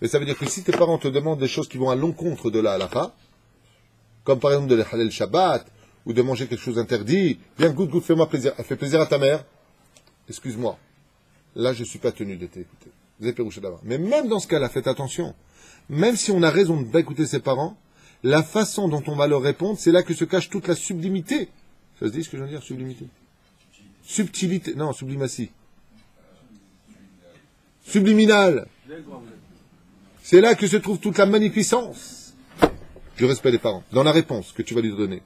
Mais ça veut dire que si tes parents te demandent des choses qui vont à l'encontre de la halakha, comme par exemple de halal Shabbat, ou de manger quelque chose d'interdit, viens, goûte, fais-moi plaisir, fais plaisir à ta mère, excuse-moi, là je ne suis pas tenu de t'écouter. Vous avez pérouché d'abord. Mais même dans ce cas-là, faites attention. Même si on a raison de ne pas écouter ses parents, la façon dont on va leur répondre, c'est là que se cache toute la sublimité. Ça se dit ce que je veux dire, sublimité? Subtilité, non, sublimatie. Subliminal. C'est là que se trouve toute la magnificence du respect des parents, dans la réponse que tu vas lui donner.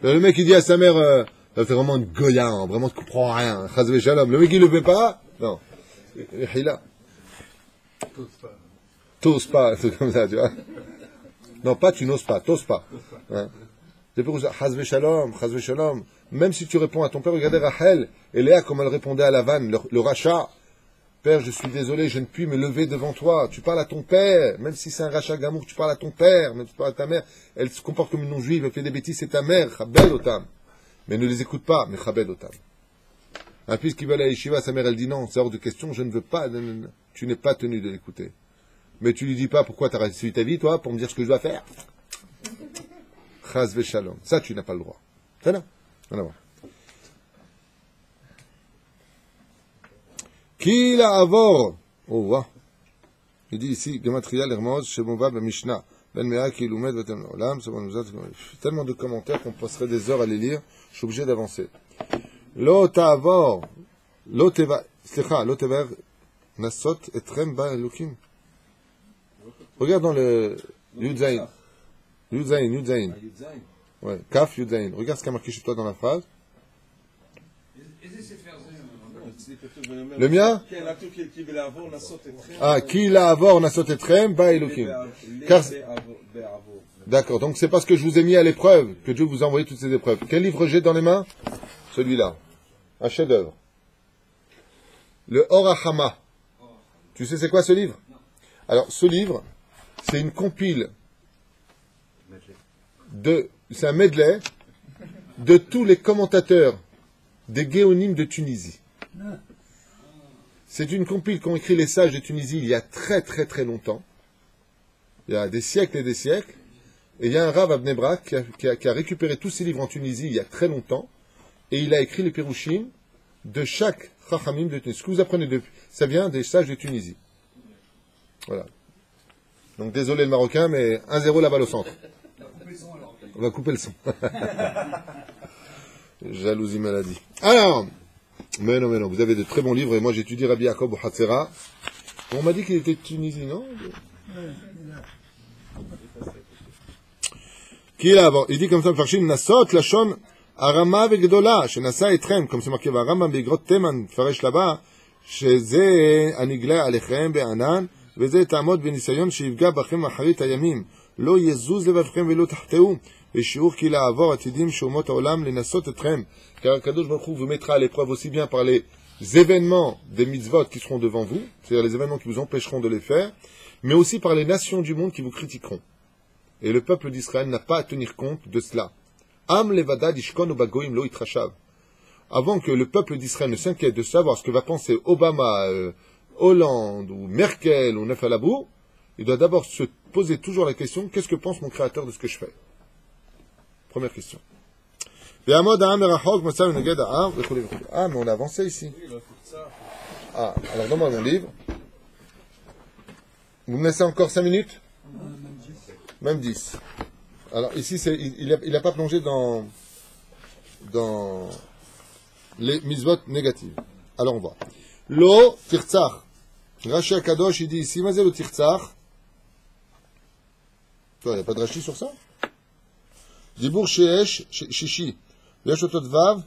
Le mec, il dit à sa mère, c'est vraiment une goya, vraiment, tu comprends rien, chazvé shalom. Le mec, il le fait pas, non. Il a. T'oses pas, c'est comme ça, tu vois. Non, pas tu n'oses pas, t'oses pas. Hein. C'est pour ça, chazvé shalom. Même si tu réponds à ton père, regardez Rachel et Léa, comme elle répondait à Lavan, le rachat. Père, je suis désolé, je ne puis me lever devant toi. Tu parles à ton père, même si c'est un rachat gamour, tu parles à ton père, même si tu parles à ta mère. Elle se comporte comme une non-juive, elle fait des bêtises, c'est ta mère, chabed otam. Mais ne les écoute pas, mais chabed otam. Un fils qui va aller à Yeshiva, sa mère, elle dit non, c'est hors de question, je ne veux pas, tu n'es pas tenu de l'écouter. Mais tu lui dis pas pourquoi tu as réussi ta vie, toi, pour me dire ce que je dois faire. Chaz v'shalom. Ça, tu n'as pas le droit. C'est là. Voilà. Qui la avor? Oh, wow. Il dit ici, Gematria l'Hermos, Shemova, Mishnah, Ben Mea, Kiloumet, Vatem Olam, tellement de commentaires qu'on passerait des heures à les lire, je suis obligé d'avancer. Lo ta'avor, lo teva, slicha, lo tever, nasot, etrem, ba, elokim. Regarde dans le Yudzaïn. Yudzaïn. Ouais, Kaf, Yudzaïn. Regarde ce qu'il y a marqué chez toi dans la phrase. Le mien? Ah, qui la avor nasot etrem, ba elokim. D'accord, donc c'est parce que je vous ai mis à l'épreuve que Dieu vous a envoyé toutes ces épreuves. Quel livre j'ai dans les mains? Celui-là. Un chef-d'œuvre. Le Orahama. Tu sais c'est quoi ce livre? Alors, ce livre, c'est une compile c'est un medley de tous les commentateurs des Géonimes de Tunisie. C'est une compile qu'ont écrit les sages de Tunisie il y a très très très longtemps. Il y a des siècles et des siècles. Et il y a un Rav à Bnei Brak qui a récupéré tous ces livres en Tunisie il y a très longtemps. Et il a écrit les Pérouchim de chaque Chachamim de Tunisie. Ce que vous apprenez depuis, ça vient des sages de Tunisie. Voilà. Donc désolé le Marocain, mais 1-0 la balle au centre. On va couper le son. Jalousie maladie. Alors, mais non, vous avez de très bons livres, et moi j'étudie Rabbi Yaakov Hatzera. On m'a dit qu'il était de Tunisie, non? Qui est là? Bon, il dit comme ça, Farshim, Nasot, Lachon, Arama Vegdola, Shenasa Etrem, comme c'est marqué, Arama Begrot Teman, Faresh là-bas, שזה הנגלה עליכם בענן, וזה תעמוד בניסיון שיפגע בכם אחרית הימים. לא יזוז לבבכם ולא תחטאו, ושיעור כי לעבור עתידים שאומות העולם לנסות אתכם. Car Akadosh Baruch Hu vous mettra à l'épreuve aussi bien par les événements des mitzvot qui seront devant vous, c'est-à-dire les événements qui vous empêcheront de les faire, mais aussi par les nations du monde qui vous critiqueront. Et le peuple d'Israël n'a pas à tenir compte de cela. Am levada dishkon ubagoim lo itrashav. Avant que le peuple d'Israël ne s'inquiète de savoir ce que va penser Obama, Hollande ou Merkel ou Nefalabou, il doit d'abord se poser toujours la question, qu'est-ce que pense mon créateur de ce que je fais? Première question. Ah, mais on a avancé ici. Ah, alors donne-moi mon livre. Vous me laissez encore 5 minutes? Même 10. Alors ici, il n'a pas plongé dans les mitzvot négatives. Alors on voit. Lo tirtzach. Rashi Akadosh, il dit ici, mais le tirtzach. Toi, il n'y a pas de Rashi sur ça? Dibour sheesh, shishi. Yesh otot vav.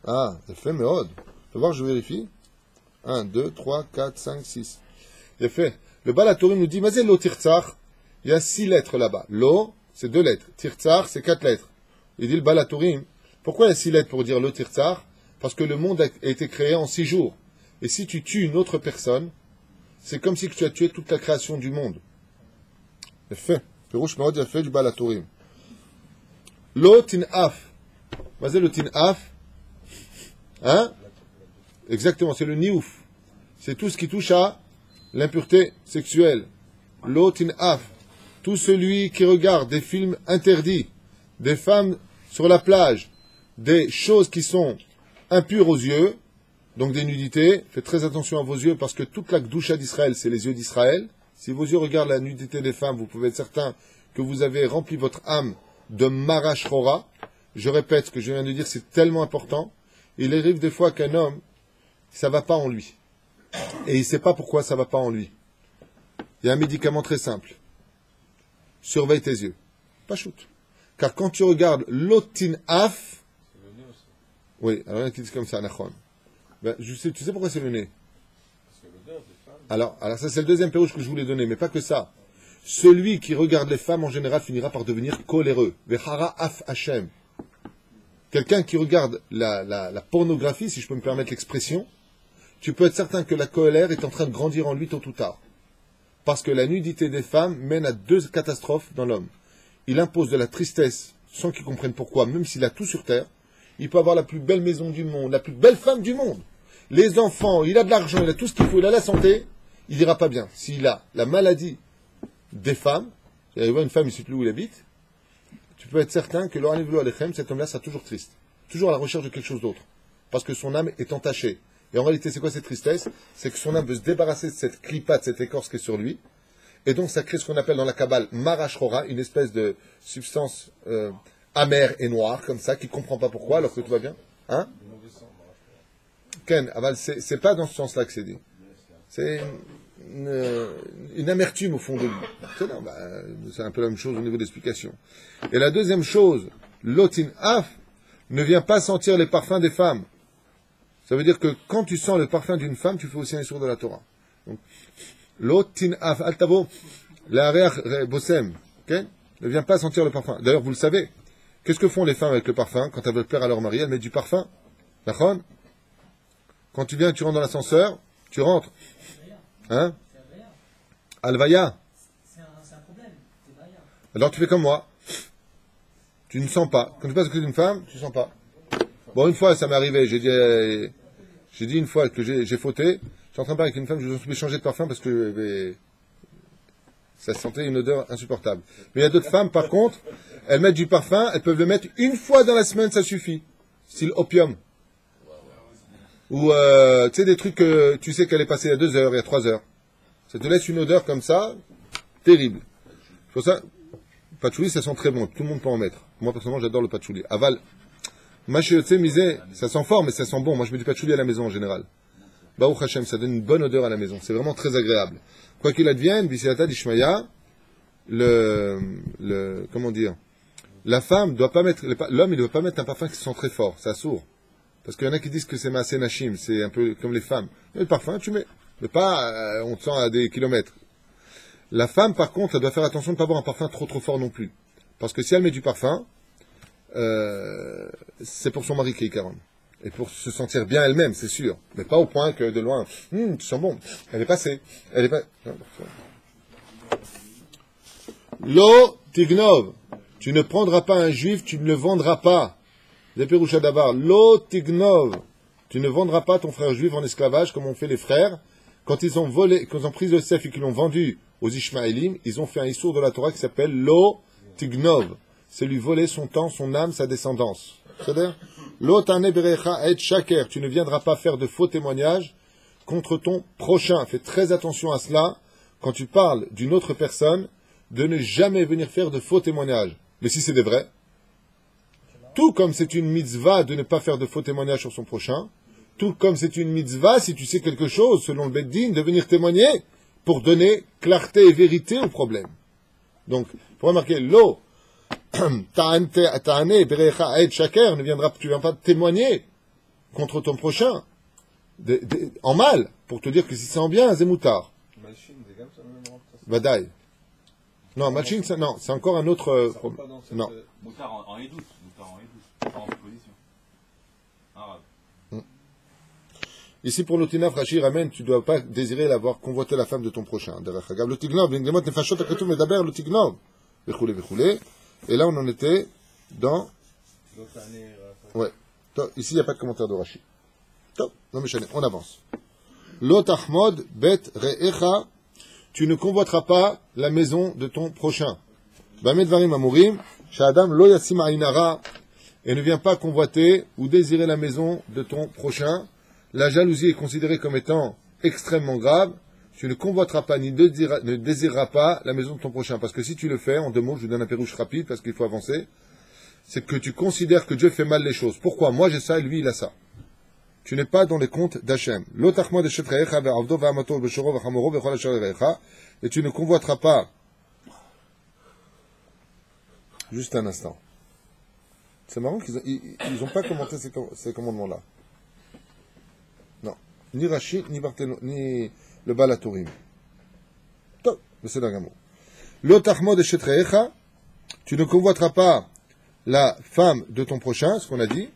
Ah, ça fait meod. Faut voir, je vérifie. 1, 2, 3, 4, 5, 6. Il fait. Le Baal HaTurim nous dit, mais lo tirtzach. Il y a 6 lettres là-bas. Lo, c'est 2 lettres. Tirtzar, c'est 4 lettres. Il dit le Baal HaTurim. Pourquoi il y a 6 lettres pour dire le Tirtzar? Parce que le monde a été créé en 6 jours. Et si tu tues une autre personne, c'est comme si tu as tué toute la création du monde. C'est fait. Pérouche Marod a fait du Baal HaTurim. Lo tin'af. Vas-y, le tin'af. Hein? Exactement, c'est le niouf. C'est tout ce qui touche à l'impureté sexuelle. Lo tin'af. Tout celui qui regarde des films interdits, des femmes sur la plage, des choses qui sont impures aux yeux, donc des nudités, faites très attention à vos yeux parce que toute la Gdusha d'Israël, c'est les yeux d'Israël. Si vos yeux regardent la nudité des femmes, vous pouvez être certain que vous avez rempli votre âme de Marash Chora. Je répète ce que je viens de dire, c'est tellement important. Il arrive des fois qu'un homme, ça va pas en lui. Et il ne sait pas pourquoi ça va pas en lui. Il y a un médicament très simple. Surveille tes yeux. Pas shoot. Car quand tu regardes l'otinaf, oui, alors il y en a qui disent comme ça, Nachon. Ben, tu sais pourquoi c'est le nez? Alors ça c'est le deuxième pérouge que je voulais donner, mais pas que ça. Celui qui regarde les femmes en général finira par devenir coléreux. Vechara af Hashem. Quelqu'un qui regarde la pornographie, si je peux me permettre l'expression, tu peux être certain que la colère est en train de grandir en lui tôt ou tard. Parce que la nudité des femmes mène à 2 catastrophes dans l'homme. Il impose de la tristesse sans qu'il comprenne pourquoi, même s'il a tout sur terre. Il peut avoir la plus belle maison du monde, la plus belle femme du monde. Les enfants, il a de l'argent, il a tout ce qu'il faut, il a la santé. Il n'ira pas bien. S'il a la maladie des femmes, il voit une femme, il ne sait plus où il habite, tu peux être certain que cet homme-là sera toujours triste. Toujours à la recherche de quelque chose d'autre. Parce que son âme est entachée. Et en réalité, c'est quoi cette tristesse? C'est que son âme veut se débarrasser de cette clipa, de cette écorce qui est sur lui. Et donc, ça crée ce qu'on appelle dans la Kabbale Marash Chora, une espèce de substance amère et noire, comme ça, qui ne comprend pas pourquoi, alors que tout va bien. Hein? Ken, c'est pas dans ce sens-là que c'est dit. C'est une amertume au fond de lui. C'est un peu la même chose au niveau de l'explication. Et la deuxième chose, l'otin af ne vient pas sentir les parfums des femmes. Ça veut dire que quand tu sens le parfum d'une femme, tu fais aussi un sourd de la Torah. Donc, l'otin af altavo, la reach bosem, okay? Ne vient pas sentir le parfum. D'ailleurs, vous le savez. Qu'est-ce que font les femmes avec le parfum? Quand elles veulent plaire à leur mari, elles mettent du parfum. D'accord? Quand tu viens et tu rentres dans l'ascenseur, tu rentres. Hein? Alvaya. C'est un problème. Alors tu fais comme moi. Tu ne sens pas. Quand tu passes à côté d'une femme, tu ne sens pas. Bon, une fois, ça m'est arrivé. J'ai dit une fois que j'ai fauté. Je suis en train de parler avec une femme, je vais changer de parfum parce que ça sentait une odeur insupportable. Mais il y a d'autres femmes, par contre, elles mettent du parfum, elles peuvent le mettre une fois dans la semaine, ça suffit. Style opium. Ou, tu sais, des trucs que tu sais qu'elle est passée il y a 2 heures, il y a 3 heures. Ça te laisse une odeur comme ça, terrible. Pour ça, Patchouli, ça sent très bon. Tout le monde peut en mettre. Moi, personnellement, j'adore le patchouli. Aval. Machiyotse misé, ça sent fort, mais ça sent bon. Moi, je mets du patchouli à la maison en général. Baruch Hashem, ça donne une bonne odeur à la maison. C'est vraiment très agréable. Quoi qu'il advienne, Bisilata d'Ishmaïa, comment dire, la femme doit pas mettre, l'homme, il doit pas mettre un parfum qui sent très fort. C'est assourd. Parce qu'il y en a qui disent que c'est Maaseh Nashim, c'est un peu comme les femmes. Mais le parfum, tu mets. Mais pas, on te sent à des kilomètres. La femme, par contre, elle doit faire attention de ne pas avoir un parfum trop fort non plus. Parce que si elle met du parfum, c'est pour son mari qui est Karon. Et pour se sentir bien elle-même, c'est sûr. Mais pas au point que de loin, tu sens bon. Elle est passée. Elle est pas... Lo tignov. Tu ne prendras pas un juif, tu ne le vendras pas. Zepirusha Davar. Lo tignov. Tu ne vendras pas ton frère juif en esclavage comme ont fait les frères. Quand ils ont volé, quand ils ont pris Yosef et qu'ils l'ont vendu aux Ishmaélim, ils ont fait un issour de la Torah qui s'appelle Lo tignov. C'est lui voler son temps, son âme, sa descendance. C'est-à-dire, Lo tane berecha et shaker. Tu ne viendras pas faire de faux témoignages contre ton prochain. Fais très attention à cela. Quand tu parles d'une autre personne, de ne jamais venir faire de faux témoignages. Mais si c'est des vrais, tout comme c'est une mitzvah de ne pas faire de faux témoignages sur son prochain, tout comme c'est une mitzvah, si tu sais quelque chose, selon le Beddin, de venir témoigner pour donner clarté et vérité au problème. Donc, il faut remarquer, Lo, ta'ane, berecha, et shaker, tu ne viens pas témoigner contre ton prochain, en mal, pour te dire que si c'est en bien, c'est moutard. Vadaï. Non, Malchin, non, c'est encore un autre problème. Non. Moutard en édouce, pas en position. Arabe. Ici, pour l'otinaf, Rashi ramène, tu ne dois pas désirer l'avoir convoité la femme de ton prochain. Et là, on en était dans... Ouais. Ici, il n'y a pas de commentaire de Rashi. Non, mais on avance. Lot Ahmod bet re'echa. Tu ne convoiteras pas la maison de ton prochain. Bamedvarim amurim, sha'adam lo yasim aynara, et ne viens pas convoiter ou désirer la maison de ton prochain. La jalousie est considérée comme étant extrêmement grave. Tu ne convoiteras pas ni ne désireras pas la maison de ton prochain. Parce que si tu le fais, en deux mots, je vous donne un pérouche rapide parce qu'il faut avancer, c'est que tu considères que Dieu fait mal les choses. Pourquoi? Moi j'ai ça et lui il a ça. Tu n'es pas dans les comptes d'Hachem. Et tu ne convoiteras pas. Juste un instant. C'est marrant qu'ils n'ont pas commenté ces commandements-là. Non. Ni Rashi, ni Barthéno, ni le Balatourim. Top. Mais c'est d'un mot. Tu ne convoiteras pas la femme de ton prochain, ce qu'on a dit.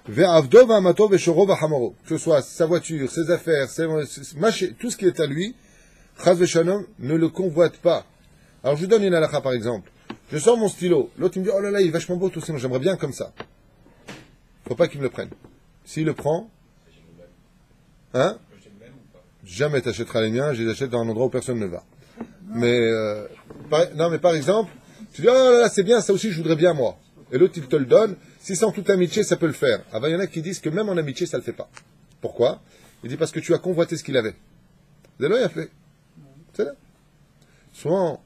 Que ce soit sa voiture, ses affaires, tout ce qui est à lui, Chaz Veshalom, ne le convoite pas. Alors je vous donne une halakha par exemple. Je sors mon stylo, l'autre il me dit oh là là il est vachement beau tout ça, j'aimerais bien comme ça. Faut pas qu'il me le prenne. S'il le prend, hein? Jamais t'achèteras les miens, je les achète dans un endroit où personne ne va. Mais mais par exemple, tu dis oh là là c'est bien, ça aussi je voudrais bien moi. Et l'autre il te le donne. Si c'est en toute amitié, ça peut le faire. Ah ben, il y en a qui disent que même en amitié, ça ne le fait pas. Pourquoi? Il dit parce que tu as convoité ce qu'il avait. C'est là, il a fait. C'est là. Souvent,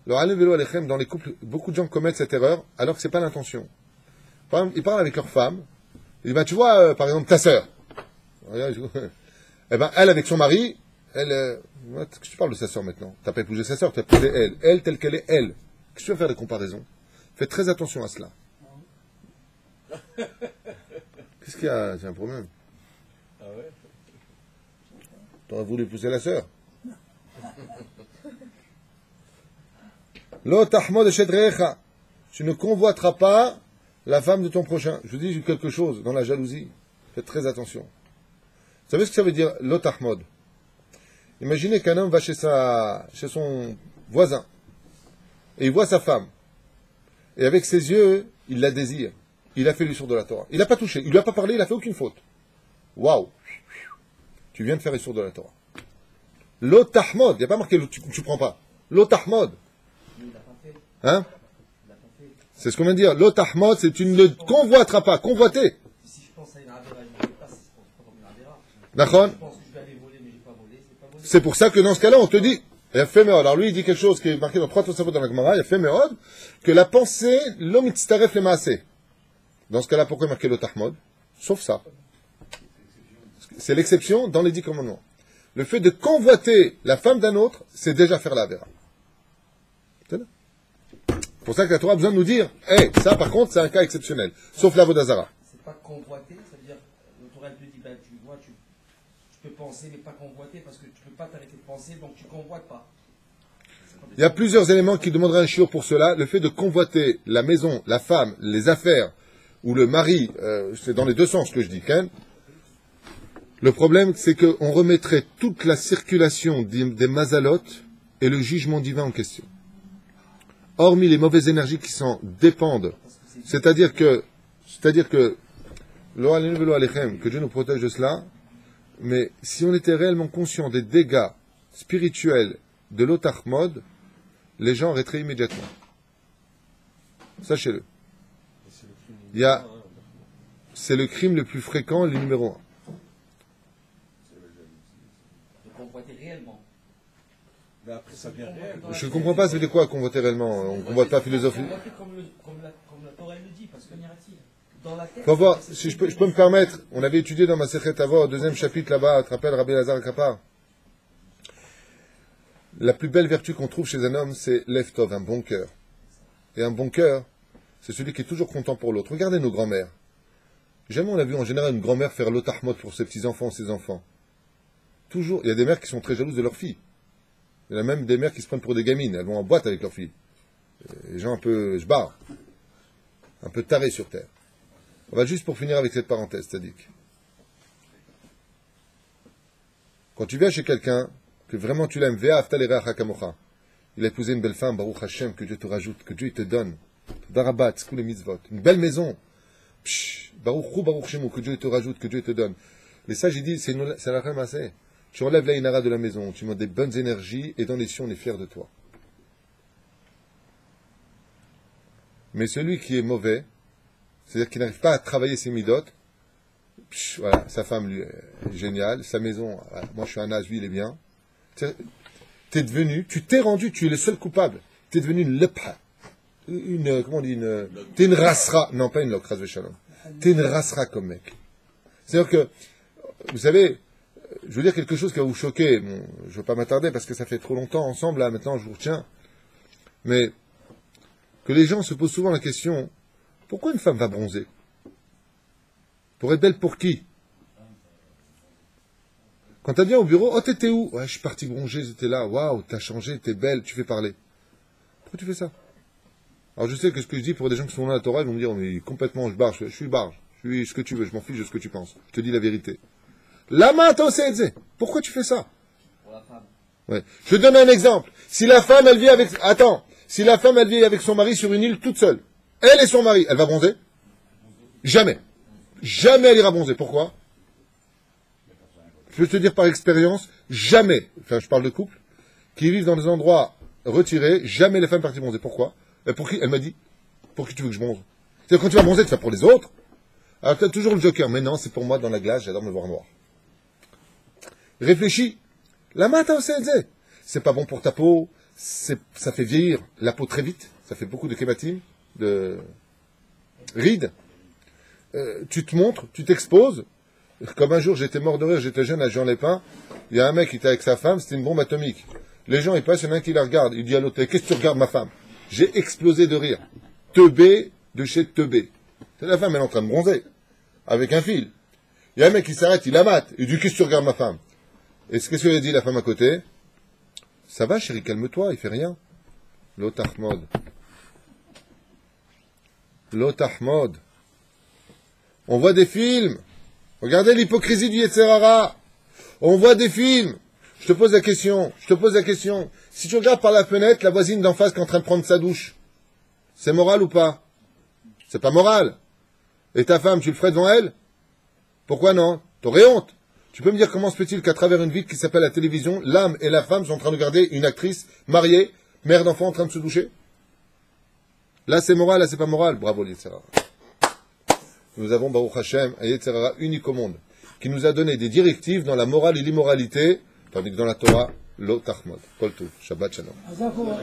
dans les couples, beaucoup de gens commettent cette erreur alors que ce n'est pas l'intention. Par exemple, ils parlent avec leur femme. Ils disent, ben, tu vois, par exemple, ta sœur. Eh ben, elle avec son mari, elle... Qu'est-ce que tu parles de sa sœur maintenant? Tu n'as pas épousé sa sœur, tu as épousé elle. Elle telle qu'elle est, elle. Qu'est-ce que tu vas faire des comparaisons? Fais très attention à cela. Qu'est-ce qu'il y a? C'est un problème. Ah ouais? T'aurais voulu pousser la sœur. Lo tahmod shedrecha. Tu ne convoiteras pas la femme de ton prochain. Je vous dis quelque chose dans la jalousie. Faites très attention. Vous savez ce que ça veut dire, lo tahmod? Imaginez qu'un homme va chez son voisin et il voit sa femme. Et avec ses yeux, il la désire. Il a fait l'issur de la Torah. Il n'a pas touché, il lui a pas parlé, il n'a fait aucune faute. Waouh! Tu viens de faire l'issur de la Torah. L'otahmod, il n'y a pas marqué tu prends pas. L'otahmod. Hein? C'est ce qu'on vient de dire. L'otahmod, c'est tu ne le convoiteras pas. Convoiter. Si je pense à une avéra, je ne pas, c'est pas comme une avéra. D'accord? Je pense que je vais aller voler, mais je n'ai pas volé, c'est pas volé. C'est pour ça que dans ce cas-là, on te dit, Il y a fait Meod. Alors lui, il dit quelque chose qui est marqué dans 3 Tosafot dans la Gemara. Il y a fait Meod que la pensée, l'homme itztaref le maaseh. Dans ce cas-là, pourquoi marquer le tahmod? Sauf ça. C'est l'exception dans les 10 commandements. Le fait de convoiter la femme d'un autre, c'est déjà faire la vera. C'est pour ça que la Torah a besoin de nous dire, hey, ça par contre, c'est un cas exceptionnel. Sauf la Vodazara. C'est pas convoiter, ça veut dire, le Torah te dit, ben, tu vois, tu peux penser, mais pas convoiter, parce que tu peux pas t'arrêter de penser, donc tu convoites pas. Il y a plusieurs éléments qui demanderaient un shiur pour cela. Le fait de convoiter la maison, la femme, les affaires, ou le mari, c'est dans les deux sens que je dis, Ken. Le problème, c'est qu'on remettrait toute la circulation des mazalotes et le jugement divin en question. Hormis les mauvaises énergies qui s'en dépendent. C'est-à-dire que, lo aleinu velo alechem, que Dieu nous protège de cela, mais si on était réellement conscient des dégâts spirituels de l'otachmod, les gens arrêteraient immédiatement. Sachez-le. C'est le crime le plus fréquent, le numéro 1. Réellement. Mais après, ça vient réel. Je ne comprends pas, ça veut dire quoi convoiter réellement? On ne convoite pas philosophie. Comme la Torah le dit, parce que dans la tête. Faut voir, si je peux me permettre, on avait étudié dans ma Sechet Avot, au 2e chapitre là-bas, tu te rappelles Rabbi Lazar Kappa. La plus belle vertu qu'on trouve chez un homme, c'est l'eftov, un bon cœur. Et un bon cœur, c'est celui qui est toujours content pour l'autre. Regardez nos grands-mères. Jamais on a vu en général une grand-mère faire l'otachmod pour ses petits-enfants ou ses enfants. Toujours, il y a des mères qui sont très jalouses de leurs filles. Il y en a même des mères qui se prennent pour des gamines. Elles vont en boîte avec leurs filles. Les gens un peu, un peu tarés sur terre. On va juste pour finir avec cette parenthèse, Tzadik. Quand tu viens chez quelqu'un, que vraiment tu l'aimes, Vea Aftalera Hakamocha. Il a épousé une belle femme, Baruch Hashem, que Dieu te rajoute, que Dieu te donne. Darabat, tous les mitzvot. Une belle maison. Psh, Baruch Shemu, que Dieu te rajoute, que Dieu te donne. Les sages, ils disent, c'est la ramassée. Tu enlèves la inara de la maison, tu mets des bonnes énergies, et dans les cieux, on est fiers de toi. Mais celui qui est mauvais, c'est-à-dire qu'il n'arrive pas à travailler ses midotes, voilà, sa femme, lui, est géniale, sa maison, voilà, moi je suis un âge, lui, il est bien. T'es devenu, tu t'es rendu, tu es le seul coupable. T'es devenu une lepra. Comment on dit, t'es une rasra. Non, pas une lok, ras shalom. T'es une rasra comme mec. C'est-à-dire que, vous savez, je veux dire quelque chose qui va vous choquer. Bon, je ne veux pas m'attarder parce que ça fait trop longtemps ensemble, là, maintenant je vous retiens. Mais, que les gens se posent souvent la question, pourquoi une femme va bronzer? Pour être belle pour qui? Quand elle vient au bureau, oh t'étais où? Ouais, je suis parti bronzer, j'étais là, waouh, t'as changé, t'es belle, tu fais parler. Pourquoi tu fais ça? Alors je sais que ce que je dis pour des gens qui sont dans la Torah, ils vont me dire, mais complètement, je suis barge, je suis ce que tu veux, je m'en fiche de ce que tu penses. Je te dis la vérité. Lama toseze. Pourquoi tu fais ça? Pour la femme. Ouais. Je te donne un exemple. Si la femme, elle vit avec, si la femme, elle vit avec son mari sur une île toute seule, elle et son mari, elle va bronzer? Jamais. Jamais elle ira bronzer. Pourquoi? Je peux te dire par expérience, jamais, enfin je parle de couples, qui vivent dans des endroits retirés, jamais les femmes partent bronzer. Pourquoi? Pour qui? Elle m'a dit, pour qui tu veux que je bronze? C'est quand tu vas bronzer, tu fais pour les autres. Alors tu as toujours le joker, mais non, c'est pour moi dans la glace, j'adore me voir noir. Réfléchis. La matin, c'est pas bon pour ta peau, ça fait vieillir la peau très vite, ça fait beaucoup de kématim, de rides. Tu te montres, tu t'exposes. Comme un jour, j'étais mort de rire, j'étais jeune à Jean-Lépin, il y a un mec qui était avec sa femme, c'était une bombe atomique. Les gens, ils passent, il y en a un qui la regarde, il dit à l'autre, qu'est-ce que tu regardes ma femme? J'ai explosé de rire. Teubé de chez Teubé. C'est la femme, elle est en train de bronzer, avec un fil. Il y a un mec qui s'arrête, il la mate, il dit, qu'est-ce que tu regardes ma femme? Et qu'est-ce qu'elle a dit, la femme à côté? Ça va, chérie, calme-toi, il fait rien. L'otahmod. L'otahmod. On voit des films. Regardez l'hypocrisie du Yetzer Hara. On voit des films. Je te pose la question. Si tu regardes par la fenêtre, la voisine d'en face qui est en train de prendre sa douche, c'est moral ou pas? C'est pas moral. Et ta femme, tu le ferais devant elle? Pourquoi non? T'aurais honte. Tu peux me dire comment se peut-il qu'à travers une vitre qui s'appelle la télévision, l'âme et la femme sont en train de regarder une actrice mariée, mère d'enfant en train de se doucher? Là c'est moral, là c'est pas moral. Bravo Yetzer Hara. Nous avons Baruch Hashem, un Yetzer Hara unique au monde, qui nous a donné des directives dans la morale et l'immoralité, tandis que dans la Torah, lo tachmod. Kol tov. Shabbat shalom. אז אנחנו